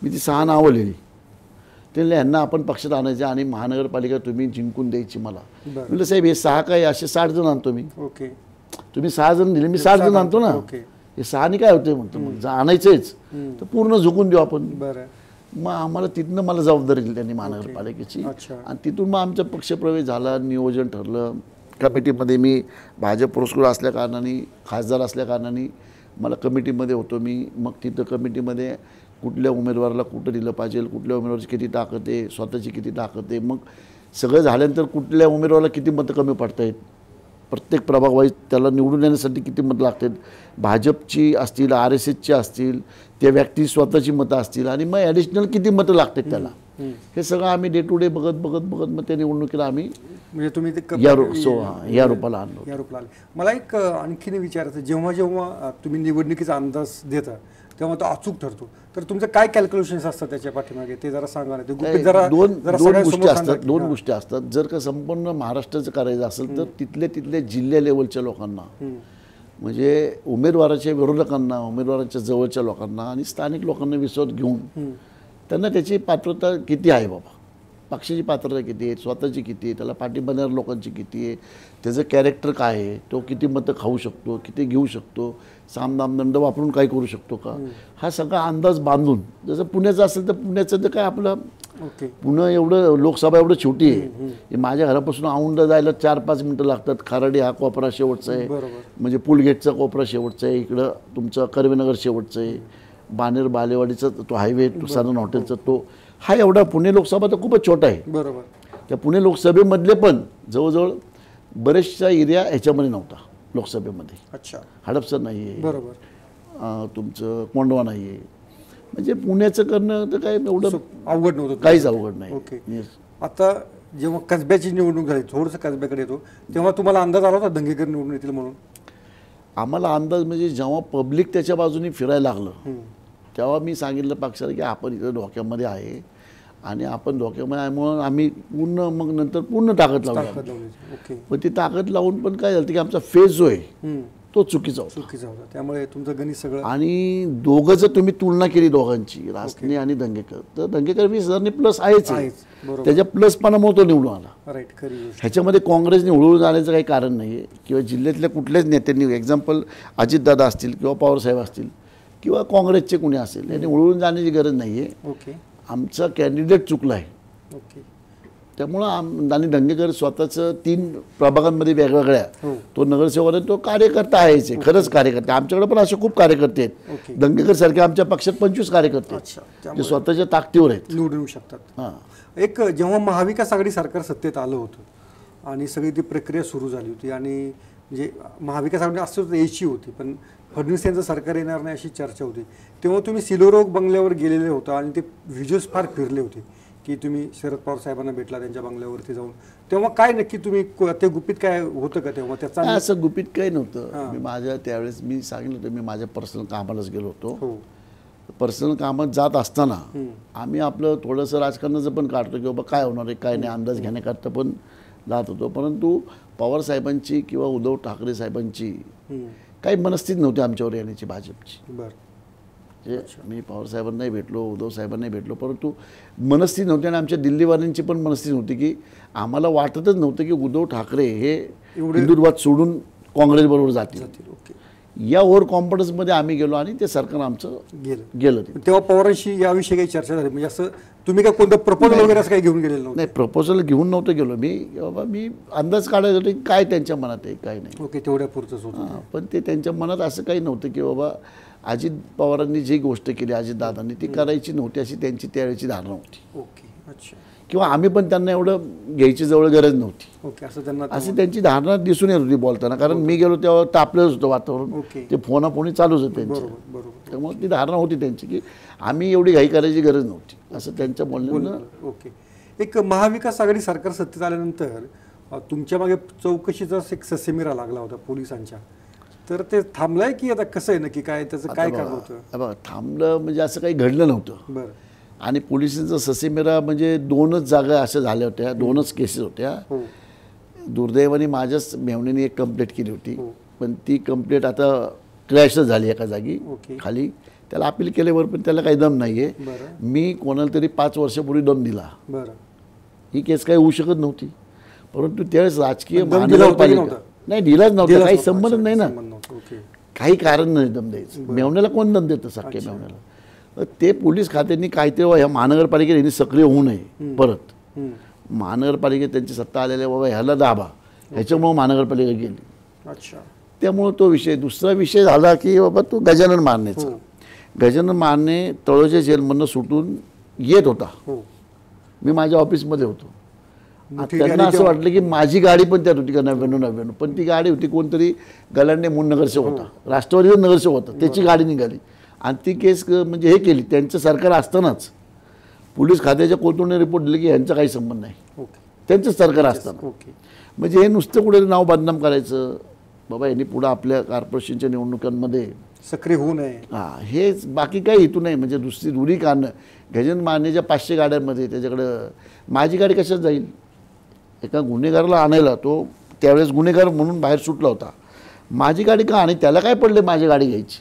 मी ती 6 नावं लिहिली. ते म्हणले ह्यांना आपण पक्षात आणायचं आणि महानगरपालिका तुम्ही जिंकून द्यायची मला. म्हणलं साहेब हे 6 काय असे 60 जण आणतो मी. ओके. तुम्ही 6 जण दिले, मी 60 जण आणतो ना. हे 6 काय होते म्हणतो. मग आणायचंच तर पूर्ण झुकून देऊ आपण. बरं. मग आम्हाला तिथनं मला जबाबदारी दिली त्यांनी महानगरपालिकेची. आणि तिथून मग आमचा पक्षप्रवेश झाला, नियोजन ठरलं. कमिटीमध्ये मी भाजप पुरस्कृत असल्या कारणाने, खासदार असल्या कारणाने मला कमिटीमध्ये होतो मी. मग तिथं कमिटीमध्ये कुठल्या उमेदवाराला कुठं दिलं पाहिजे, कुठल्या उमेदवाराची किती ताकद आहे, स्वतःची किती ताकद आहे, मग सगळं झाल्यानंतर कुठल्या उमेदवाराला किती मतं कमी पडत आहेत, प्रत्येक प्रभाग वाईज त्याला निवडून येण्यासाठी किती मतं लागतात, भाजपची असतील, RSSची असतील, त्या व्यक्ती स्वतःची मतं असतील आणि मग ॲडिशनल किती मतं लागतात त्याला. हे सगळं आम्ही डे टू डे बघत मग त्या निवडणुकीला आम्ही म्हणजे तुम्ही या रूपाला आणलो. या रूपाला आले. मला एक आणखीन विचारायचं, जेव्हा तुम्ही निवडणुकीचा अंदाज देता तेव्हा तो अचूक ठरतो, तर तुमचं काय कॅल्क्युलेशन्स असतात त्याच्या पाठीमागे ते जरा सांगा ना. दोन गोष्टी असतात. जर का संपूर्ण महाराष्ट्राचं करायचं असेल तर तिथल्या जिल्हा लेवलच्या लोकांना, म्हणजे उमेदवाराच्या विरोधकांना, उमेदवाराच्या जवळच्या लोकांना आणि स्थानिक लोकांना विश्वास घेऊन त्यांना त्याची पात्रता किती आहे बाबा, पक्षाची पात्रता किती आहे, स्वतःची किती आहे, त्याला पाठिंबा देणाऱ्या लोकांची किती आहे, त्याचं कॅरेक्टर काय आहे, तो किती मतं खाऊ शकतो, किती घेऊ शकतो, सामदामदंड वापरून काय करू शकतो का, हा सगळा अंदाज बांधून. जसं पुण्याचं असेल तर पुण्याचं तर काय आपलं पुणे एवढं लोकसभा एवढं छोटी आहे. माझ्या घरापासून औंढा जायला 4-5 मिनटं लागतात. खाराडी हा कोपरा शेवटचा आहे, म्हणजे पुलगेटचा कोपरा शेवटचा आहे, इकडं तुमचं कर्वेनगर शेवटचं आहे, बाणेर बालेवाडीचा तो हायवे साधन हॉटेलचा तो हा एवढा. पुणे लोकसभा तर खूपच छोटा आहे. बरोबर. त्या पुणे लोकसभेमधले पण जवळजवळ बरेचशा एरिया ह्याच्यामध्ये नव्हता लोकसभेमध्ये. अच्छा. हडपसर नाही आहे, बरोबर, तुमचं कोंडवा नाही आहे. म्हणजे पुण्याचं करणं तर काय एवढं अवघड नव्हतं, काहीच अवघड नाही. ओके. आता जेव्हा कसब्याची निवडणूक झाली, थोडंसं कसब्याकडे येतो, तेव्हा तुम्हाला अंदाज आला होता दंगेकर निवडून येतील म्हणून? आम्हाला अंदाज म्हणजे जेव्हा पब्लिक त्याच्या बाजूने फिरायला लागलं तेव्हा मी सांगितलं पक्षाला की आपण इथं धोक्यामध्ये आहे आणि आपण धोक्यामध्ये आहे म्हणून आम्ही मग नंतर पूर्ण ताकद लावली. पण ती ताकद लावून पण काय झालं की आमचा फेज जो आहे तो चुकीचा होता. त्यामुळे तुमचं गणित सगळं. आणि दोघं जर तुम्ही तुलना केली दोघांची, रासने आणि दंगेकर, तर दंगेकर 20,000 प्लस आहेच. त्याच्या प्लसपणामुळे तो निवडून आला. ह्याच्यामध्ये काँग्रेसने हळूहळू जाण्याचं काही कारण नाही आहे किंवा जिल्ह्यातल्या कुठल्याच नेत्यांनी, एक्झाम्पल अजितदादा असतील किंवा पवारसाहेब असतील किंवा काँग्रेसचे कुणी असेल, यांनी हळूहळू जाण्याची गरज नाही आहे. आमचा कॅन्डिडेट चुकला आहे. त्यामुळं आणि दंगेकर स्वतःचं 3 प्रभागांमध्ये वेगवेगळ्या, तो नगरसेवक आहे, तो कार्यकर्ता आहेच, खरंच कार्यकर्ता. आमच्याकडे पण असे खूप कार्यकर्ते आहेत. दंगेकर सारखे आमच्या पक्षात 25 कार्यकर्ते आहेत जे स्वतःच्या ताकदीवर आहेत, निवडून येऊ शकतात. एक जेव्हा महाविकास आघाडी सरकार सत्तेत आलं होतं आणि सगळी ती प्रक्रिया सुरू झाली होती आणि म्हणजे महाविकास आघाडी असं यायची होती, पण फडणवीस यांचं सरकार येणार नाही अशी चर्चा होती, तेव्हा तुम्ही सिलोरोग बंगल्यावर गेलेले होता आणि ते व्हिज्युअल्स फार फिरले होते की तुम्ही शरद पवार साहेबांना भेटला त्यांच्या बंगल्यावरती जाऊन, तेव्हा काय नक्की तुम्ही ते गुपित काय होतं का तेव्हा त्याचा? नाही, असं गुपित काही नव्हतं. मी माझ्या त्यावेळेस मी सांगितलं होतं, मी माझ्या पर्सनल कामालाच गेलो होतो. हो. पर्सनल कामात जात असताना आम्ही आपलं थोडंसं राजकारणाचं पण काढतो की बाबा काय होणार आहे काय नाही अंदाज घेण्याकरता पण जात होतो. परंतु पवार साहेबांची किंवा उद्धव ठाकरे साहेबांची काही मनस्थिती नव्हती आमच्यावर येण्याची भाजपची. बरं. म्हणजे मी पवार साहेबांनाही भेटलो, उद्धव साहेबांनाही भेटलो, परंतु मनस्थिती नव्हती. आणि आमच्या दिल्लीवाल्यांची पण मनस्थिती नव्हती की आम्हाला वाटतच नव्हतं की उद्धव ठाकरे हे हिंदुत्वाद सोडून काँग्रेसबरोबर जातील. ओके. या ओव्हर कॉन्फिडन्समध्ये आम्ही गेलो आणि ते सरकार आमचं गेलं. तेव्हा पवारांशी याविषयी काही चर्चा झाली म्हणजे असं तुम्ही काय कोणतं प्रपोजल वगैरे असं काही घेऊन गेलेलं नव्हतं? नाही, प्रपोजल घेऊन नव्हतं गेलो मी. बाबा मी अंदाज काढायचा होतो की काय त्यांच्या मनात आहे काय नाही. ओके, तेवढ्या पुरतंच होतं. पण ते त्यांच्या मनात असं काही नव्हतं की बाबा अजित पवारांनी जी गोष्ट केली अजितदादांनी ती करायची नव्हती अशी त्यांची त्यावेळेची धारणा होती. ओके. अच्छा. किंवा आम्ही पण त्यांना एवढं घ्यायची जवळ गरज नव्हती. ओके. असं त्यांना अशी त्यांची धारणा दिसून येत होती बोलताना. कारण मी गेलो तेव्हा तापलंच होतं वातावरण. ओके. ते फोनाफोनी चालूच होतं त्यांचं. बरोबर बरोबर. त्यामुळे ती धारणा होती त्यांची की आम्ही एवढी घाई करायची गरज नव्हती असं त्यांच्या बोलण्यानं. ओके. एक महाविकास आघाडी सरकार सत्तेत आल्यानंतर तुमच्या मागे चौकशीचा एक ससेमिरा लागला होता पोलिसांच्या, तर ते थांबलंय की आता कसं आहे नक्की काय त्याचं काय कारण होतं? बघा थांबलं म्हणजे असं काही घडलं नव्हतं. बरं. आणि पोलिसांचा ससेमिरा म्हणजे 2च जागा अशा झाल्या होत्या, 2च केसेस होत्या. दुर्दैवाने माझ्याच मेवणीने एक कंप्लेंट केली होती, पण ती कंप्लेंट आता क्रॅशच झाली एका जागी खाली. त्याला अपील केल्यावर पण त्याला काही दम नाही आहे. मी कोणाला तरी 5 वर्षापूर्वी दम दिला. बरं. ही केस काही होऊ शकत नव्हती, परंतु त्यावेळेस राजकीय महानगरपालिका नाही दिलाच नव्हता, काही संबंध नाही ना, काही कारण नाही दम द्यायचं. मेवण्याला कोण दम देतं सख्या मेवण्याला? ते पोलीस खात्यांनी काहीतरी ह्या महानगरपालिकेत यांनी सक्रिय होऊ नये. परत महानगरपालिकेत त्यांची सत्ता आलेल्या बाबा ह्याला दाबा, ह्याच्यामुळं महानगरपालिका गेली. अच्छा. त्यामुळं तो विषय. दुसरा विषय झाला की बाबा तो गजानन मानेचा. गजानन माने तळोजा जेलमधनं सुटून येत होता. मी माझ्या ऑफिसमध्ये होतो. त्यांना असं वाटलं की माझी गाडी पण त्यात होती का 99, पण ती गाडी होती कोणतरी गलांडे म्हणून नगरसेवक होता, राष्ट्रवादीचा नगरसेवक होता, त्याची गाडी निघाली आणि ती केस म्हणजे हे केली. त्यांचं सरकार असतानाच पोलीस खात्याच्या कोर्टाने रिपोर्ट दिले की यांचा काही संबंध नाही, त्यांचं सरकार असताना. म्हणजे हे नुसतं कुठे नाव बदनाम करायचं बाबा यांनी पुढं आपल्या कॉर्पोरेशनच्या निवडणुकांमध्ये सक्रिय होऊ नये, हेच बाकी काही हेतू नाही. म्हणजे दुरी कारणं. गजानन मानेच्या 500 गाड्यांमध्ये त्याच्याकडं माझी गाडी कशात जाईल? एका गुन्हेगाराला आणायला, तो त्यावेळेस गुन्हेगार म्हणून बाहेर सुटला होता, माझी गाडी का आणि त्याला काय पडले माझी गाडी घ्यायची?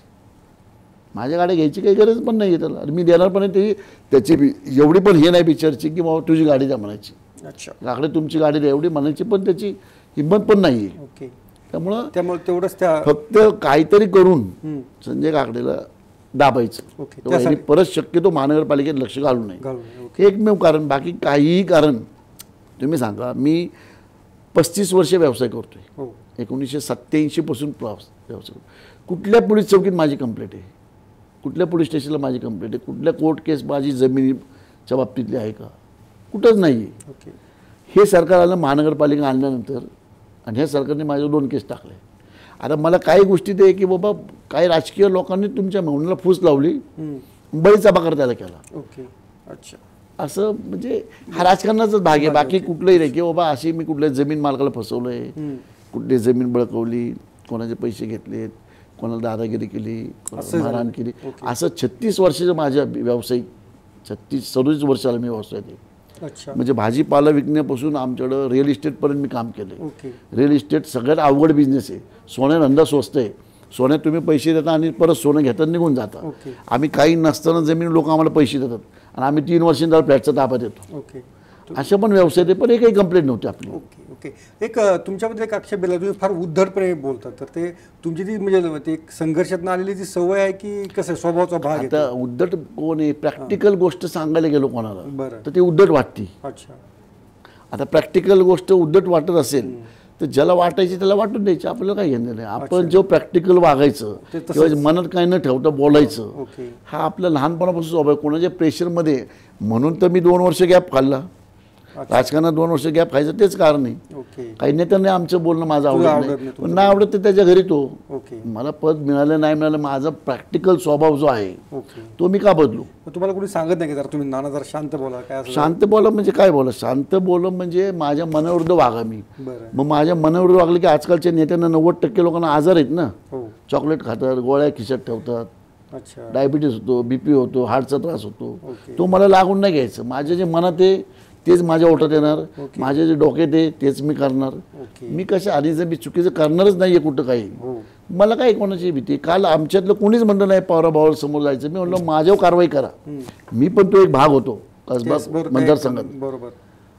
माझ्या गाडी घ्यायची काही गरज पण नाही आहे त्याला. मी देणार पण नाही त्याची एवढी पण हे नाही विचारची की बाबा तुझी गाडी द्या म्हणायची. अच्छा. काकडे तुमची गाडी द्या एवढी म्हणायची पण त्याची हिंमत पण नाही आहे. ओके. त्यामुळं तेवढंच त्या फक्त काहीतरी करून संजय काकडेला दाबायचं. परत शक्यतो महानगरपालिकेत लक्ष घालू नये, हे एकमेव कारण. बाकी काहीही कारण तुम्ही सांगा. मी 35 वर्ष व्यवसाय करतोय, 1987 पासून व्यवसाय करतो. कुठल्या पोलीस चौकीत माझी कंप्लेंट आहे? कुठल्या पोलीस स्टेशनला माझी कंप्लेंट आहे? कुठल्या कोर्ट केस माझी जमिनीच्या बाबतीतली आहे का? कुठंच नाही आहे. हे सरकार आलं महानगरपालिका आणल्यानंतर आणि ह्या सरकारने माझ्यावर 2 केस टाकले. आता मला काही गोष्टी ते की बाबा काही राजकीय लोकांनी तुमच्या मेवण्याला फूस लावली, बळीचा बाकार त्याला केला. ओके. अच्छा. असं म्हणजे हा राजकारणाचाच भाग आहे, बाकी कुठलंही नाही. की बाबा अशी मी कुठल्या जमीन मालकाला फसवलं आहे, कुठली जमीन बळकवली, कोणाचे पैसे घेतलेत, कोणाला दादागिरी केली, कोणाला मारहाण केली, असं 36 वर्षाचं माझ्या व्यावसायिक 37 वर्षाला मी व्यवसाय आहे. म्हणजे भाजीपाला विकण्यापासून आमच्याकडं रिअल इस्टेटपर्यंत मी काम केलं. रिअल इस्टेट सगळ्यात अवघड बिझनेस आहे. सोन्या धंदा स्वस्त आहे. सोन्यात तुम्ही पैसे देता आणि परत सोनं घेतात निघून जाता. आम्ही काही नसताना जमीन लोक आम्हाला पैसे देतात आणि आम्ही 3 वर्षांनी त्याला फ्लॅटचा ताबा देतो. अशा पण व्यवसाय आहे, पण काही कंप्लेंट नव्हती आपली. ओके. एक तुमच्याबद्दल एक आक्षेप दिला, तुम्ही फार उद्धटपणे बोलतात, तर ते तुमची ती म्हणजे ते संघर्षातून आलेली ती सवय आहे की कसं स्वभावाचा भाग आहे? आता उद्धट कोण आहे? प्रॅक्टिकल गोष्ट सांगायला गेलो कोणाला तर ती उद्धट वाटते. अच्छा. आता प्रॅक्टिकल गोष्ट उद्धट वाटत असेल तर ज्याला वाटायची त्याला वाटून द्यायची, आपल्याला काही घेणं नाही. आपण जो प्रॅक्टिकल वागायचं किंवा मनात काही न ठेवता बोलायचं, हा आपल्या लहानपणापासून स्वभाव. कोणाच्या प्रेशरमध्ये म्हणून तर मी 2 वर्ष गॅप खाल्ला राजकारणात. 2 वर्ष गॅप खायचं तेच कारण आहे. ओके काही नेत्यांना आमचं बोलणं माझं आवडत आवडत नाही, नाही पण नाही आवडत ते त्याच्या घरी तो. ओके मला पद मिळालं नाही मिळालं, माझा प्रॅक्टिकल स्वभाव जो आहे ओके. तो मी का बदलू? मग तुम्हाला कोणी सांगत नाही की जरा तुम्ही नाना जरा शांत बोला काय असं? शांत बोला म्हणजे काय बोला? शांत बोला म्हणजे माझ्या मनाविरुद्ध वागा मी. बरं. मग माझ्या मनाविरुद्ध वागले की आजकालच्या नेत्यांना 90% लोकांना आजार आहेत ना. हो. चॉकलेट खातात, गोळ्या खिशात ठेवतात, अच्छा. डायबिटीस होतो, BP होतो, हार्टचा त्रास होतो. ओके. तो मला लागून नाही घ्यायचं. माझ्या जे मनात आहे तेच माझ्या ओठात येणार, माझे जे डोक्यात आहे तेच मी करणार. ओके. मी कसं आणि जर मी चुकीचं करणारच नाही आहे कुठं काही, हो. मला काय कोणाची भीती? काल आमच्यातलं कोणीच म्हणलं नाही पवाराभावावर समोर जायचं. मी म्हणलं माझ्यावर कारवाई करा. मी पण तो एक भाग होतो कसबा मतदारसंघात. बरोबर.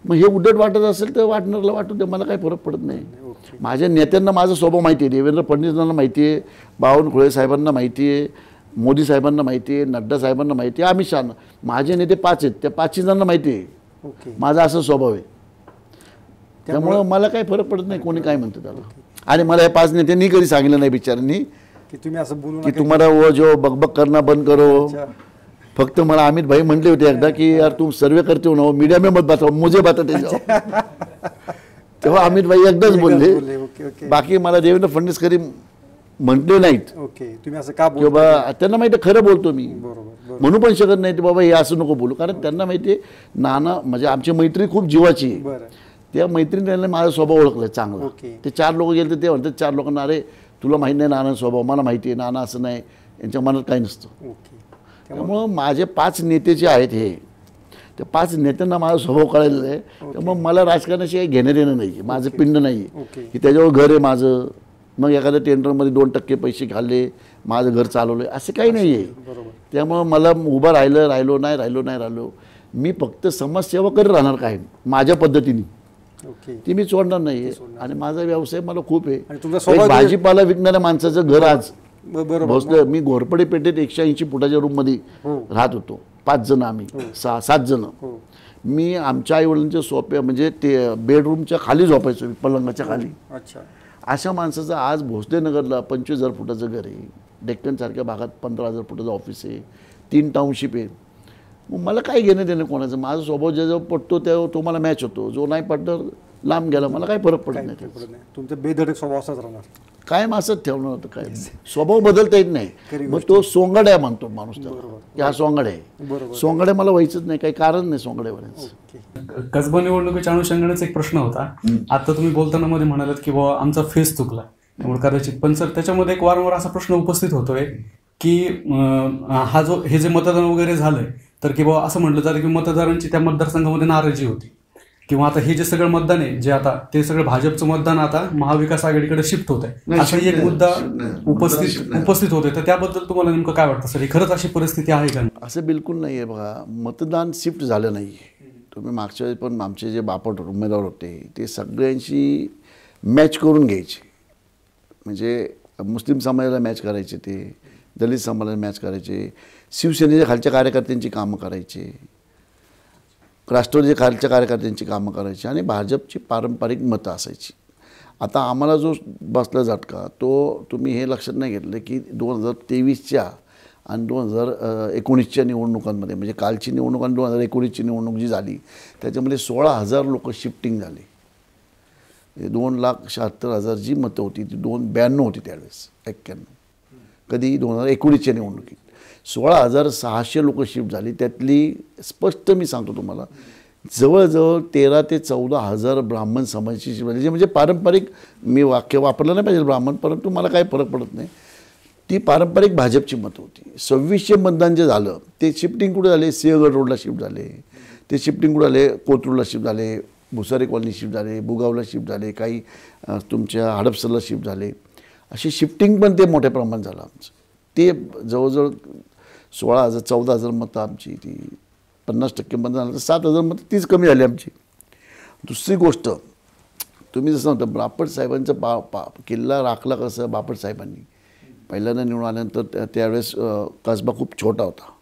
मग हे उद्धट वाटत असेल तर वाटणारला वाटू दे, मला काही फरक पडत नाही. ओके. माझ्या नेत्यांना माझा स्वभाव माहिती आहे, देवेंद्र फडणवीसांना माहिती आहे, बावनकुळे साहेबांना माहिती आहे, मोदी साहेबांना माहिती आहे, नड्डा साहेबांना माहिती आहे, अमित शहा. माझे नेते 5 आहेत, त्या 5 जणांना माहिती आहे ओके. माझा असा स्वभाव आहे. त्यामुळं मला काही फरक पडत नाही कोणी काय म्हणतं त्याला. आणि मला या 5 नेत्यांनी कधी सांगितलं नाही बिचारांनी की तुम्ही असं बोलू की नका. तुम्हाला वो जो बकबक करना बंद करो. अच्छा. फक्त मला अमित भाई म्हटले होते एकदा की यार तुम सर्वे करते हो ना, मीडिया में मत बताओ, मुझे बताते जाओ. तेव्हा अमित भाई एकदाच बोलले. ओके ओके बाकी मला देवेंद्र फडणवीस कधी म्हटले नाहीत ओके. तुम्ही असं का की बोलता? बाबा त्यांना माहिती आहे खरं बोलतो मी, बरोबर. म्हणू पण शकत नाही की बाबा हे असं नको बोलू, कारण त्यांना माहिती आहे नाना म्हणजे आमची मैत्री खूप जीवाची आहे. बरं. त्या मैत्रिणीने माझा स्वभाव ओळखला चांगला. ओके. ते 4 लोक गेले तर ते म्हणतात 4 लोकांना अरे तुला माहीत नाही नाना स्वभाव, मला माहिती आहे नाना असं नाही, यांच्या मनात काही नसतं. ओके. त्यामुळं माझे 5 नेते जे आहेत हे, त्या 5 नेत्यांना माझा स्वभाव कळलेला आहे. त्यामुळं मला राजकारणाशी काही घेणं देणं नाही आहे, माझं पिंड नाही आहे ओके. की त्याच्यावर घर आहे माझं, मग एखाद्या टेंडरमध्ये 2% पैसे घालले माझं घर चालवलं आहे असं काही नाही आहे. बरोबर. त्यामुळं मला उभं राहिलो मी फक्त समाजसेवा करत राहणार काय माझ्या पद्धतीने, ओके. ती मी सोडणार नाही आहे. आणि माझा व्यवसाय मला खूप आहे. आणि तुमचा एक स्वभाव भाजीपाला विकणाऱ्या माणसाचं घर आज बरोबर. भोसलं. मी घोरपडे पेठेत 180 फुटाच्या रूममध्ये हो. राहत होतो. 5 जण आम्ही, 6-7 जण. हो. मी आमच्या आईवडिलांच्या सोप्या म्हणजे ते बेडरूमच्या खाली झोपायचो मी, पलंगाच्या खाली. अच्छा. अशा माणसाचं आज भोसले नगरला 25,000 फुटाचं घर आहे, डेक्कनसारख्या भागात 15,000 फुटाचं ऑफिस आहे, 3 टाउनशिप आहे. मग मला काय घेणं देणं कोणाचं? माझा स्वभाव ज्याजवळ पटतो त्या तो मला मॅच होतो, जो नाही पटणार लांब गेला, मला काही फरक पडत नाही. पडत नाही. तुमचं बेधडक स्वभाव असाच राहणार. कायम असंच ठेवणार होतं काय, स्वभाव बदलता येत नाही. मग तो सोंगाड्या म्हणतो माणूस त्याला की हा सोंगाड्या आहे. बरोबर. सोंगाड्या मला व्हायचंच नाही, काही कारण नाही सोंगाड्या व्हायचं. ओके. कसबा निवडणुकीच्या अनुषंगानेच एक प्रश्न होता. आता तुम्ही बोलताना मध्ये म्हणालात की बाबा आमचा फेस चुकला त्यामुळे कदाचित, पण सर त्याच्यामध्ये एक वारंवार असा प्रश्न उपस्थित होतोय की हे जे मतदान वगैरे झालंय तर की बाबा असं म्हटलं जातं की मतदारांची त्या मतदारसंघामध्ये नाराजी होती, किंवा आता हे जे सगळं मतदान आहे जे आता ते सगळं भाजपचं मतदान आता महाविकास आघाडीकडे शिफ्ट होत आहे, असाही एक मुद्दा उपस्थित होतोय. तर त्याबद्दल तुम्हाला नेमकं काय वाटतं सर? खरंच अशी परिस्थिती आहे का? असं बिलकुल नाही आहे. बघा, मतदान शिफ्ट झालं नाही आहे. तुम्ही मागच्या वेळेस पण आमचे जे बापट उमेदवार होते ते सगळ्यांशी मॅच करून घ्यायचे. म्हणजे मुस्लिम समाजाला मॅच करायचे, ते दलित समाजाला मॅच करायचे, शिवसेनेच्या खालच्या कार्यकर्त्यांची कामं करायचे, राष्ट्रवादीच्या खालच्या कार्यकर्त्यांची कामं करायची आणि भाजपची पारंपरिक मतं असायची. आता आम्हाला जो बसला झटका तो तुम्ही हे लक्षात नाही घेतलं की 2023च्या आणि 2019च्या निवडणुकांमध्ये, म्हणजे कालची निवडणूक आणि 2019ची निवडणूक जी झाली त्याच्यामध्ये 16,000 लोक शिफ्टिंग झाले. 2,76,000 जी मतं होती ती 292 होती त्यावेळेस, 91. कधी 2019च्या निवडणुकीत 16,600 लोक शिफ्ट झाली. त्यातली स्पष्ट मी सांगतो तुम्हाला जवळजवळ 13,000 ते 14,000 ब्राह्मण समाजाची शिफ्ट झाली. म्हणजे पारंपरिक, मी वाक्य वापरलं नाही पाहिजे ब्राह्मण, परंतु मला काही फरक पडत नाही, ती पारंपरिक भाजपची मतं होती. 2600 मतदान जे झालं ते शिफ्टिंग कुठे झाले? सिंहगड रोडला शिफ्ट झाले, ते शिफ्टिंग कुठे झाले? कोथरूडला शिफ्ट झाले, भुसारी कॉलनी शिफ्ट झाले, बुगावला शिफ्ट झाले, काही तुमच्या हडपसरला शिफ्ट झाले. अशी शिफ्टिंग पण ते मोठ्या प्रमाणात झालं आमचं. ते जवळजवळ 16,000 14,000 मतं आमची, ती 50% मतदान झालं तर 7,000 मतं तीच कमी झाली आमची. दुसरी गोष्ट, तुम्ही जसं म्हणता बापट साहेबांचा किल्ला राखला कसं? बापट साहेबांनी पहिल्यांदा निवडून आल्यानंतर त्यावेळेस कसबा खूप छोटा होता,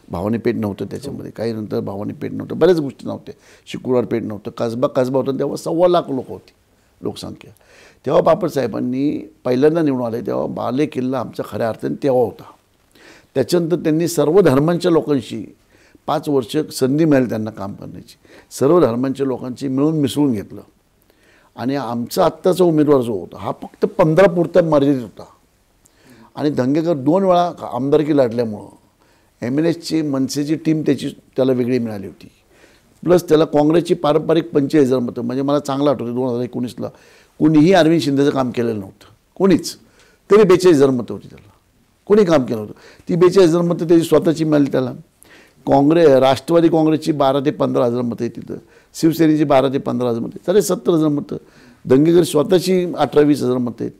भावानी पेठ नव्हतं त्याच्यामध्ये, काही नंतर भावानी पेठ नव्हतं, बऱ्याच गोष्टी नव्हत्या, शुक्रवार पेठ नव्हतं, कसबा होता. तेव्हा 1.25 लाख लोक होती लोकसंख्या. तेव्हा बापट साहेबांनी पहिल्यांदा निवडून आले तेव्हा बाले किल्ला आमचा खऱ्या अर्थाने तेव्हा होता. त्याच्यानंतर त्यांनी सर्व धर्मांच्या लोकांशी 5 वर्ष संधी मिळाली त्यांना काम करण्याची, सर्व धर्मांच्या लोकांची मिळून मिसळून घेतलं आणि आमचा आत्ताचा उमेदवार जो होता हा फक्त 15 पुरता मर्यादित होता. आणि दंगेकर 2 वेळा आमदारकी लढल्यामुळं MNSची मनसेची टीम त्याला वेगळी मिळाली होती. प्लस त्याला काँग्रेसची पारंपरिक 45,000 मतं, म्हणजे मला चांगलं आठवतं 2019ला कोणीही अरविंद शिंदेचं काम केलेलं नव्हतं, कोणीच. तरी 42,000 मतं होती त्याला, कोणी काम केलं होतं. ती 42,000 मतं त्याची स्वतःची मिळाली त्याला. राष्ट्रवादी काँग्रेसची 12,000 ते 15,000 मतं आहेत तिथं, शिवसेनेची 12,000 ते 15,000 मतं, तरी 70,000 मतं. दंगेकर स्वतःची 18,000-20,000 मतं आहेत.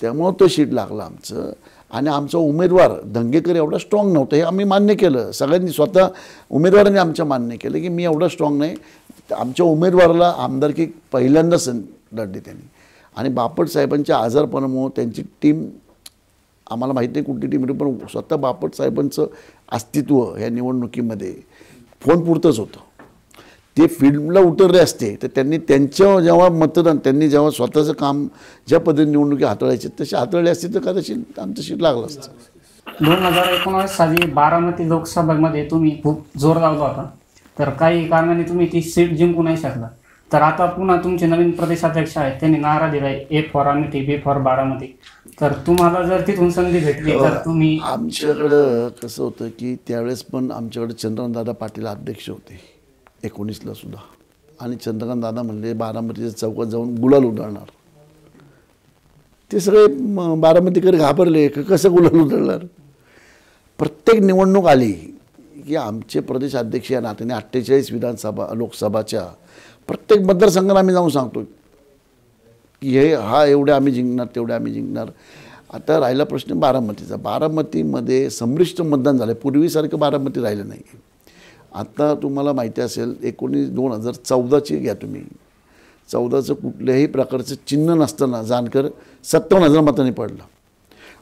त्यामुळं तो शीट लागला आमचं. आणि आमचा उमेदवार दंगेकर एवढा स्ट्रॉंग नव्हता, हे आम्ही मान्य केलं. सगळ्यांनी स्वतः उमेदवारांनी आमच्या मान्य केलं की मी एवढा स्ट्रॉंग नाही. आमच्या उमेदवाराला आमदारकी पहिल्यांदाच लढली त्यांनी. आणि बापट साहेबांच्या आजारपणामुळं त्यांची टीम, आम्हाला माहीत नाही कुठली टीम होती, पण स्वतः बापट साहेबांचं अस्तित्व ह्या निवडणुकीमध्ये फोन पुरतंच होतं. ते फील्डला उतरले असते तर त्यांनी त्यांच्या जेव्हा मतदान, त्यांनी जेव्हा स्वतःचं काम ज्या पद्धतीने निवडणुकी हाताळायचे तसे हाताळले असते तर कदाचित आमचं शीट लागलं असतं. 2019 साली बारामती लोकसभेमध्ये तुम्ही खूप जोर लावला होता, तर काही कारणाने तुम्ही ती सीट जिंकू नाही शकला. तर आता पुन्हा तुमचे नवीन प्रदेशाध्यक्ष आहेत, त्यांनी नारा दिलाय A for Amethi, B for Baramati. तर तुम्हाला जर तिथून संधी भेटली तर तुम्ही. आमच्याकडं कसं होतं की त्यावेळेस पण आमच्याकडे चंद्रकांतदादा पाटील अध्यक्ष होते 19ला सुद्धा. आणि चंद्रकांतदादा म्हणले बारामतीच्या चौकात जाऊन गुलाल उधळणार. ते सगळे बारामतीकर घाबरले, कसं गुलाल उधळणार. प्रत्येक निवडणूक आली की आमचे प्रदेशाध्यक्ष या नात्याने 48 विधानसभा लोकसभाच्या प्रत्येक मतदारसंघाला आम्ही जाऊन सांगतो की हा एवढे आम्ही जिंकणार, तेवढे आम्ही जिंकणार. आता राहिला प्रश्न बारामतीचा. बारामतीमध्ये संमिश्र मतदान झालं, पूर्वीसारखं बारामती राहिलं नाही. आता तुम्हाला माहिती असेल 2014ची घ्या तुम्ही, 14चं कुठल्याही प्रकारचं चिन्ह नसताना जानकर 57,000 मतांनी पडला.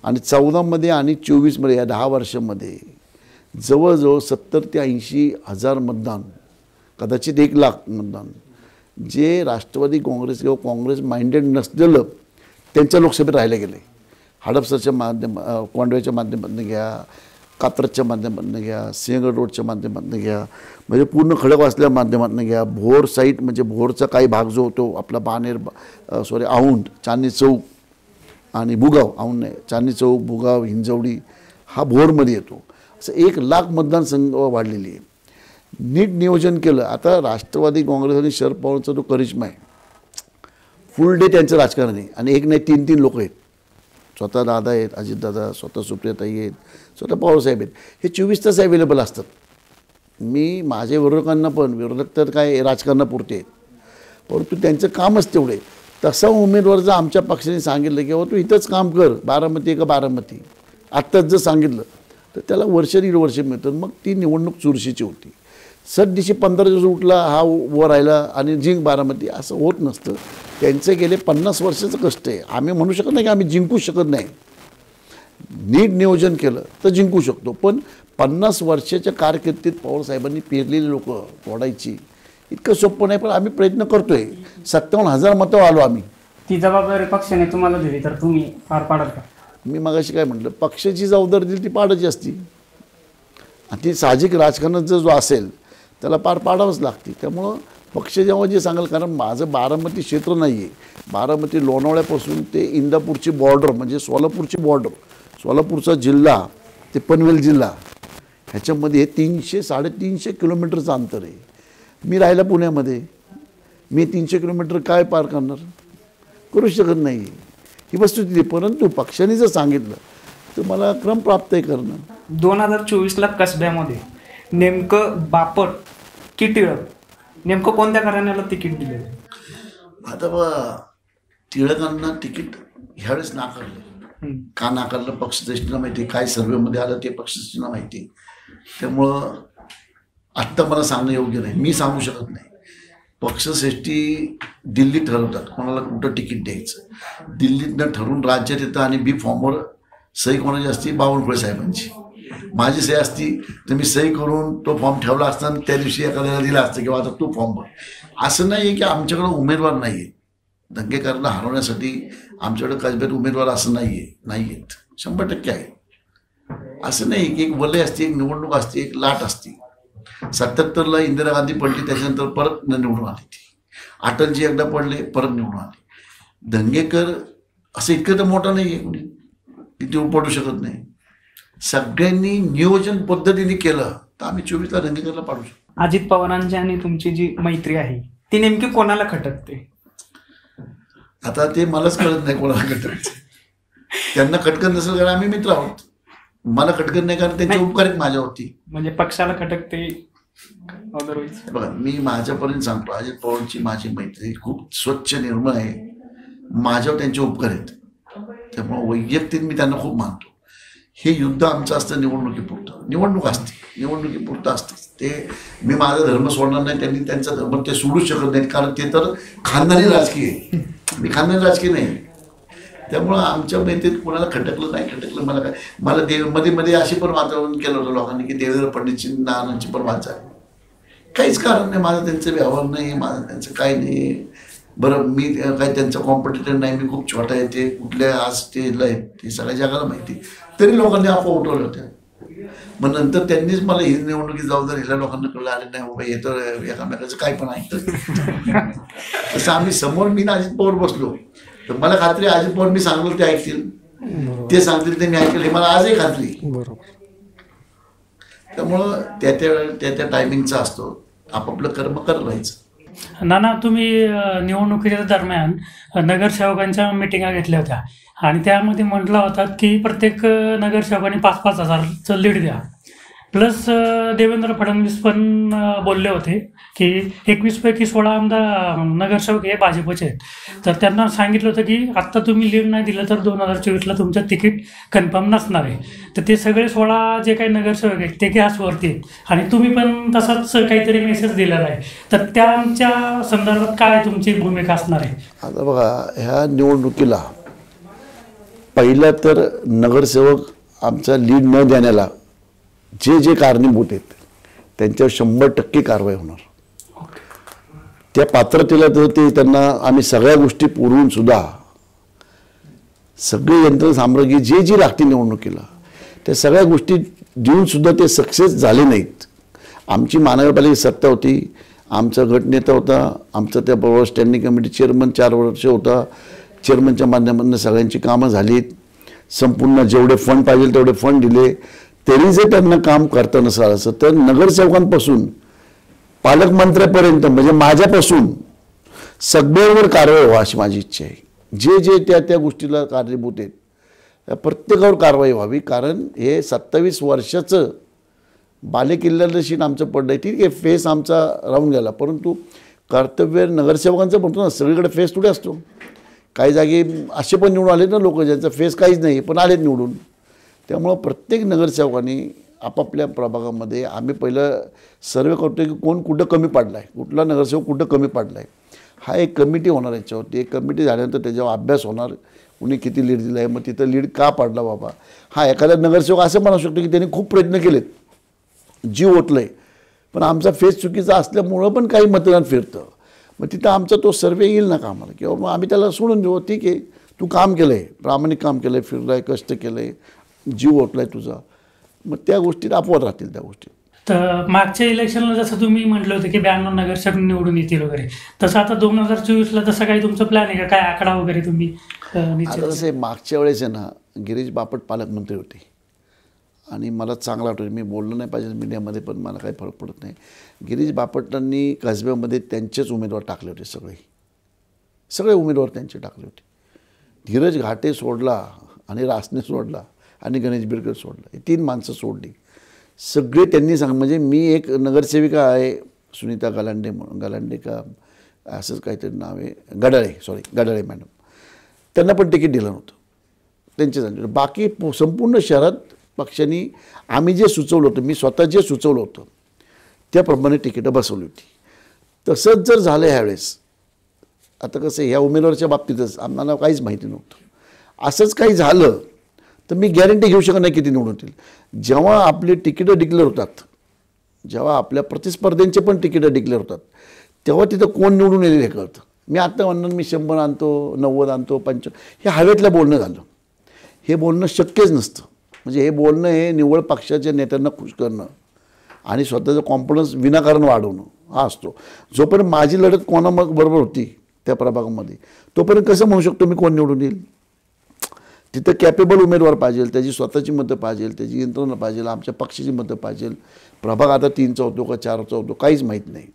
आणि 14मध्ये आणि 24मध्ये या 10 वर्षामध्ये जवळजवळ 70,000 ते 80,000 मतदान, कदाचित 1,00,000 मतदान जे राष्ट्रवादी काँग्रेस किंवा काँग्रेस माइंडेड नसलेलं त्यांच्या लोकसभेत राहिले गेले. हडपसरच्या कोंडव्याच्या माध्यमातून घ्या, कात्रजच्या माध्यमातून घ्या, सिंहगड रोडच्या माध्यमातून घ्या, म्हणजे पूर्ण खडकवासल्या माध्यमातून घ्या, भोर साईट म्हणजे भोरचा काही भाग जो होतो आपला औंध, चांदणी चौक आणि भुगाव, औंध नाही चांदणी चौक, भुगाव, हिंजवडी हा भोरमध्ये येतो. असं 1,00,000 मतदानसंघ वाढलेली आहे. नीट नियोजन केलं. आता राष्ट्रवादी काँग्रेस आणि शरद पवारांचा जो करिश्मा आहे, फुल डे त्यांचं राजकारण आहे. आणि एक नाही 3 लोक आहेत, स्वतः दादा आहेत, अजितदादा, स्वतः सुप्रियाताई आहेत, स्वतः पवारसाहेब आहेत. हे 24 तास अवेलेबल असतात. मी माझ्या विरोधकांना पण, विरोधक तर काय राजकारणापुरते आहेत, परंतु त्यांचं कामच तेवढे. तसा उमेदवार जर आमच्या पक्षाने सांगितलं की तू इथंच काम कर, बारामती का बारामती, आत्ताच जर सांगितलं तर त्याला वर्ष 1.5 वर्ष मिळतं. मग ती निवडणूक चुरशीची होती. दिवशी 15 दिवस उठला हा उभं राहिला आणि जिंक बारामती, असं होत नसतं. त्यांचे गेले 50 वर्षाचं कष्ट आहे. आम्ही म्हणू शकत नाही की आम्ही जिंकू शकत नाही. नीट नियोजन केलं तर जिंकू शकतो, पण 50 वर्षाच्या कारकिर्दीत पवारसाहेबांनी पेरलेली लोक तोडायची इतकं सोपं नाही. पण आम्ही प्रयत्न करतोय. 57,000 मतं आलो आम्ही. ती जबाबदारी पक्षाने तुम्हाला दिली तर तुम्ही पार पाडाल का? मी मगाशी काय म्हटलं, पक्षाची जबाबदारी दिली ती पाडायची असती. आणि ती साहजिक राजकारणात जो असेल त्याला पार पाडावंच लागते. त्यामुळं पक्ष जेव्हा जे सांगाल, कारण माझं बारामती क्षेत्र नाही आहे. बारामती लोणावळ्यापासून ते इंदापूरची बॉर्डर म्हणजे सोलापूरची बॉर्डर, सोलापूरचा जिल्हा ते पनवेल जिल्हा, ह्याच्यामध्ये 300-350 किलोमीटरचं अंतर आहे. मी राहिला पुण्यामध्ये, मी 300 किलोमीटर काय पार करणार, करू शकत नाही. ही वस्तुस्थिती. परंतु पक्षाने जर सांगितलं तर मला क्रम प्राप्त आहे करणं. 2024ला कसब्यामध्ये नेमकं बापट की टिळक, नेमकं कोणत्या घराण्याला तिकीट दिले? आता बघा, टिळकांना तिकीट ह्यावेळेस नाकारलं. का नाकारलं पक्षश्रेष्ठींना माहिती, काय सर्वेमध्ये आलं ते पक्षश्रेष्ठींना माहिती. त्यामुळं आत्ता मला सांगणं योग्य नाही, मी सांगू शकत नाही. पक्षश्रेष्ठी दिल्ली ठरवतात कोणाला कुठं तिकीट द्यायचं. दिल्लीतनं ठरवून राज्यात येतं आणि बी फॉर्मवर सही कोणाची असती, बावनकुळे साहेबांची. माझी सही असती तर मी सही करून तो फॉर्म ठेवला असता आणि त्या दिवशी एखाद्याला दिला असतं किंवा आता तू फॉर्म भर. असं नाही आहे की आमच्याकडं उमेदवार नाही आहेत. दंगेकरांना हरवण्यासाठी आमच्याकडे कसब्यात उमेदवार असं नाही आहेत. 100% आहे. असं नाही की एक वलय असते, एक निवडणूक असते, एक लाट असते. 77ला इंदिरा गांधी पडली, त्याच्यानंतर परत निवडून आली ती. अटलजी एकदा पडले, परत निवडून आले. दंगेकर असं इतकं तर मोठं नाही आहे कोणी की ते पडू शकत नाही. सगळ्यांनी नियोजन पद्धतीने केलं तर आम्ही 24ला दंगेकरला पाडू शकतो. अजित पवारांची आणि तुमची जी मैत्री आहे ती नेमकी कोणाला खटकते? आता ते मलाच कळत नाही कोणाला खटकते. त्यांना खटकत नसेल कारण आम्ही मित्र आहोत. मला खटकत नाही कारण त्यांचे उपकार आहेत माझ्यावरती. म्हणजे पक्षाला खटकते अदरवाईज? बघा, मी माझ्यापर्यंत सांगतो, अजित पवारांची माझी मैत्री खूप स्वच्छ निर्मळ आहे. माझ्यावर त्यांचे उपकार आहेत, त्यामुळे वैयक्तिक मी त्यांना खूप मानतो. हे युद्ध आमचं असतं निवडणुकीपुरतं. निवडणूक असते, निवडणुकीपुरतं असतं ते. मी माझा धर्म सोडणार नाही, त्यांनी त्यांचा धर्म ते सोडूच शकत नाहीत कारण ते तर खानदानी राजकीय आहे. मी खानदानी राजकीय नाही. त्यामुळं आमच्या मैत्रीत कोणाला खटकलं नाही खटकलं मला काय. मला मध्ये मध्ये अशी पण वातावरण केलं होतं लोकांनी की देवेंद्र फडणवीसची नानांची पण वाद झाली. काहीच कारण नाही, माझं त्यांचं व्यवहार नाही, माझं त्यांचं काही नाही. बरं, मी काही त्यांचं कॉम्पिटिटर नाही, मी खूप छोटा आहे. ते कुठल्या आज स्टेजला आहेत ते सगळ्या जगाला माहिती. तरी लोकांनी अफवा उठवल्या होत्या. मग नंतर त्यांनीच मला ही निवडणुकीत जबाबदार ह्याला लोकांना कळलं, आले नाही बाबा हे तर एकामेकाचं काय पण ऐकतं. तसं आम्ही समोर मी अजित पवार बसलो तर मला खात्री अजित पवार मी सांगलो ते ऐकतील, ते सांगतील ते मी ऐकलं, हे मला आजही खात्री. त्यामुळं त्या टायमिंगचा असतो, आपापलं कर्म करत राहायचं. नाना, तुम्ही निवडणुकीच्या दरम्यान नगरसेवकांच्या मिटिंगा घेतल्या होत्या आणि त्यामध्ये म्हटलं होतं की प्रत्येक नगरसेवकांनी 5-5 हजारचं लीड द्या. प्लस देवेंद्र फडणवीस पण बोलले होते की 21 पैकी 16 आमदार नगरसेवक हे भाजपचे आहेत. तर त्यांना सांगितलं होतं की आत्ता तुम्ही लीड नाही दिलं तर 2024ला तुमचं तिकीट कन्फर्म नसणार आहे. तर ते सगळे 16 जे काही नगरसेवक आहेत ते गॅसवरती आहेत आणि तुम्ही पण तसाच काहीतरी मेसेज दिलेला आहे. तर त्यांच्या संदर्भात काय तुमची भूमिका असणार आहे? आता बघा, ह्या निवडणुकीला पहिलं तर नगरसेवक आमचा लीड न देण्याला जे जे कारणीभूत आहेत त्यांच्यावर 100% कारवाई होणार. त्या पात्रतेला तर ते त्यांना आम्ही सगळ्या गोष्टी पुरवून सुद्धा सगळे यंत्र साम्राज्य जे जे लागते निवडणुकीला त्या सगळ्या गोष्टी देऊन सुद्धा ते सक्सेस झाले नाहीत. आमची महानगरपालिकेची सत्ता होती, आमचा गटनेता होता, आमचा त्याबरोबर स्टँडिंग कमिटी चेअरमन 4 वर्ष होता. चेअरमनच्या माध्यमातून सगळ्यांची कामं झालीत. संपूर्ण जेवढे फंड पाहिजे तेवढे फंड दिले. तरी जर त्यांना काम करता नसाल असं तर नगरसेवकांपासून पालकमंत्र्यापर्यंत म्हणजे माझ्यापासून सगळ्यांवर कारवाई व्हावी अशी माझी इच्छा आहे. जे जे त्या गोष्टीला कारणीभूत आहेत त्या प्रत्येकावर कारवाई व्हावी. कारण हे 27 वर्षाचं बालेकिल्ल्याला शीन आमचं पडलं आहे. ठीक आहे, फेस आमचा राहून गेला, परंतु कर्तव्य नगरसेवकांचं म्हणतो ना, सगळीकडे फेस थोडे असतो. काही जागी असे पण निवडून आले ना लोक ज्यांचा फेस काहीच नाही पण आलेत निवडून. त्यामुळं प्रत्येक नगरसेवकांनी आपापल्या प्रभागामध्ये आम्ही पहिलं सर्वे करतो की कोण कुठं कमी पडला आहे, कुठला नगरसेवक कुठं कमी पडला आहे. हा एक कमिटी होणार याच्यावरती. एक कमिटी झाल्यानंतर त्याच्यावर अभ्यास होणार, कुणी किती लीड दिला आहे, मग तिथं लीड का पडला बाबा. हा एखादा नगरसेवक असं म्हणू शकतो की त्यांनी खूप प्रयत्न केलेत, जीव ओतलं आहे, पण आमचा फेस चुकीचा असल्यामुळं पण काही मतदान फिरतं. मग तिथं आमचा तो सर्वे येईल ना कामाला, किंवा मग आम्ही त्याला सोडून देऊ. ठीक आहे, तू काम केलं आहे, प्रामाणिक काम केलं आहे, फिरलं आहे, कष्ट केलं आहे, जीव ओतला आहे तुझा, मग त्या गोष्टीत अपवाद राहतील त्या गोष्टी. तर मागच्या इलेक्शनला जसं तुम्ही म्हटलं होतं की 92 नगरसेवक निवडून येतील वगैरे, तसं आता 2024ला तसं काही तुमचं प्लॅन आहे का? काय आकडा वगैरे तुम्ही आता जसं आहे, मागच्या वेळेस आहे ना गिरीश बापट पालकमंत्री होते आणि मला चांगला वाटतं, मी बोललो नाही पाहिजे मीडियामध्ये पण मला काही फरक पडत नाही. गिरीश बापटांनी कसब्यामध्ये त्यांचेच उमेदवार टाकले होते, सगळे उमेदवार त्यांचे टाकले होते. धीरज घाटे सोडला आणि रासने सोडला आणि गणेश बिरकर सोडला, हे 3 माणसं सोडली. सगळे त्यांनी म्हणजे मी एक नगरसेविका आहे सुनीता गलांडे का असंच काहीतरी नाव आहे, गडाळे मॅडम, त्यांना पण तिकीट दिलं नव्हतं, त्यांचे झाले. बाकी संपूर्ण शहरात पक्षांनी आम्ही जे सुचवलं होतं, मी स्वतः जे सुचवलं होतं त्याप्रमाणे तिकीटं बसवली होती. तसंच जर झालं ह्यावेळेस, आता कसं ह्या उमेदवाराच्या बाबतीतच आम्हाला काहीच माहिती नव्हतं, असंच काही झालं तर मी गॅरंटी घेऊ शकत नाही किती निवडून येतील. जेव्हा आपले तिकीटं डिक्लेअर होतात, जेव्हा आपल्या प्रतिस्पर्ध्यांचे पण तिकीटं डिक्लेअर होतात, तेव्हा तिथं कोण निवडून येईल हे कळतं. मी आत्ता म्हणणार मी 100 आणतो, 90 आणतो, 55, हे हवेतलं बोलणं झालं. हे बोलणं शक्यच नसतं. म्हणजे हे बोलणं हे निव्वळ पक्षाच्या नेत्यांना खुश करणं आणि स्वतःचं कॉन्फिडन्स विनाकारण वाढवणं हा असतो. जोपर्यंत माझी लढत कोणा मग बरोबर होती त्या प्रभागामध्ये, तोपर्यंत कसं म्हणू शकतो मी कोण निवडून येईल? तिथं कॅपेबल उमेदवार पाहिजे, त्याची स्वतःची मतं पाहिजे, त्याची यंत्रणा पाहिजे, आमच्या पक्षाची मतं पाहिजे. प्रभाग आता 3चा होतो का 4चा होतो काहीच माहीत नाही.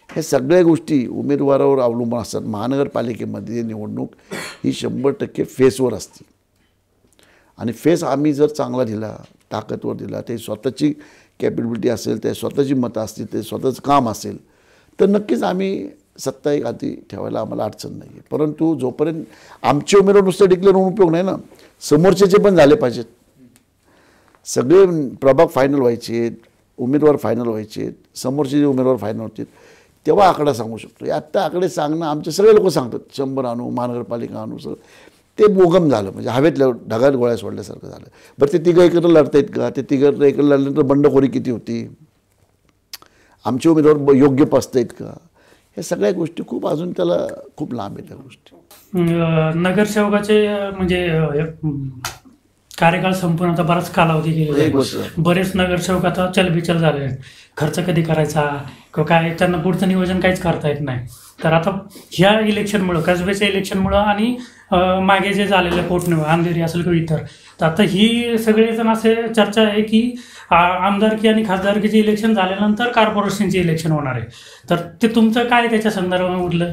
हे सगळ्या गोष्टी उमेदवारावर अवलंबून असतात. महानगरपालिकेमध्ये निवडणूक ही 100% फेसवर असते आणि फेस आम्ही जर चांगला दिला, ताकदवर दिला, ते स्वतःची कॅपेबिलिटी असेल, ते स्वतःची मतं असतील, ते स्वतःचं काम असेल, तर नक्कीच आम्ही सत्ता एक हाती ठेवायला आम्हाला अडचण नाही आहे. परंतु जोपर्यंत आमचे उमेदवार नुसतं डिक्लेअर होऊन उपयोग नाही ना, समोरचे पण झाले पाहिजेत. सगळे प्रभाग फायनल व्हायचे, उमेदवार फायनल व्हायचे, समोरचे जे उमेदवार फायनल होते तेव्हा आकडा सांगू शकतो. आत्ता आकडे सांगणं आमचे सगळे लोक सांगतात 100 आणू, महानगरपालिका आणू, सगळं ते बोगम झालं. म्हणजे हवेतल्या ढगात गोळ्या सोडल्यासारखं झालं. बरं ते तिघं एकत्र लढतायत का? ते तिघं एकत्र लढल्यानंतर बंडखोरी किती होती? आमचे उमेदवार योग्य पसतायत का? हे सगळ्या गोष्टी खूप अजून त्याला खूप लांब आहेत त्या गोष्टी. नगरसेवकाचे म्हणजे कार्यकाळ संपून आता बराच कालावधी गेलेला, बरेच नगरसेवक आता चलबिचल झाले, खर्च कधी करायचा किंवा काय त्यांना पुढचं नियोजन काहीच करता येत नाही. तर आता ह्या इलेक्शनमुळं, कसब्याच्या इलेक्शनमुळं आणि मागे जे झालेले पोटनिवडणूक अंधेरी असेल किंवा इतर, तर आता ही सगळेजण असे चर्चा आहे की आमदारकी आणि खासदारकीचे इलेक्शन झाल्यानंतर कॉर्पोरेशनचे इलेक्शन होणार आहे. तर ते तुमचं काय त्याच्या संदर्भात उरलं?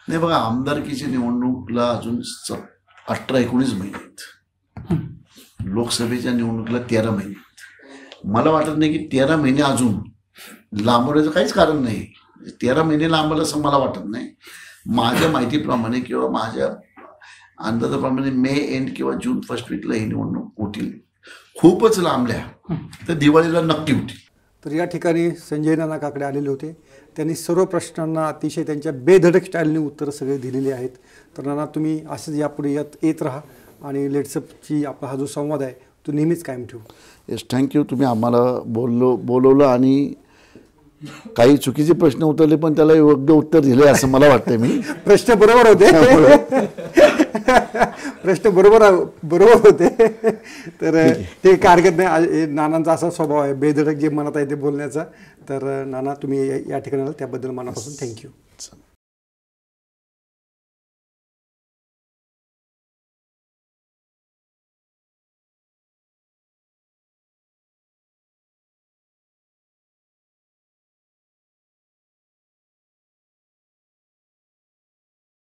नाही बघा, आमदारकीची निवडणूकला अजून 18-19 महिने आहेत. लोकसभेच्या निवडणुकीला 13 महिने आहेत. मला वाटत नाही की 13 महिने अजून लांबवण्याचं काहीच कारण नाही. 13 महिने लांबलं असं मला वाटत नाही. माझ्या माहितीप्रमाणे किंवा माझ्या अंदाजाप्रमाणे मे एंड किंवा जून फर्स्ट वीकला ही निवडणूक होतील. खूपच लांबल्या तर दिवाळीला नक्की होतील. तर या ठिकाणी संजय नाना काकडे आलेले होते. त्यांनी सर्व प्रश्नांना अतिशय त्यांच्या बेधडक स्टाईलने उत्तरं सगळे दिलेली आहेत. तर नाना, तुम्ही असंच यापुढे येत राहा आणि लेट्सअपची आपला हा जो संवाद आहे तो नेहमीच कायम ठेवू. Yes, thank you. तुम्ही आम्हाला बोलवलं आणि काही चुकीचे प्रश्न उतरले पण त्याला योग्य उत्तर दिले असं मला वाटतं. मी प्रश्न बरोबर होते. प्रश्न बरोबर होते. तर ते हरकत नाही. नानांचा असा स्वभाव आहे, बेधडक जे मनात आहे ते बोलण्याचा. तर नाना, तुम्ही या ठिकाणाला त्याबद्दल मनापासून थँक्यू.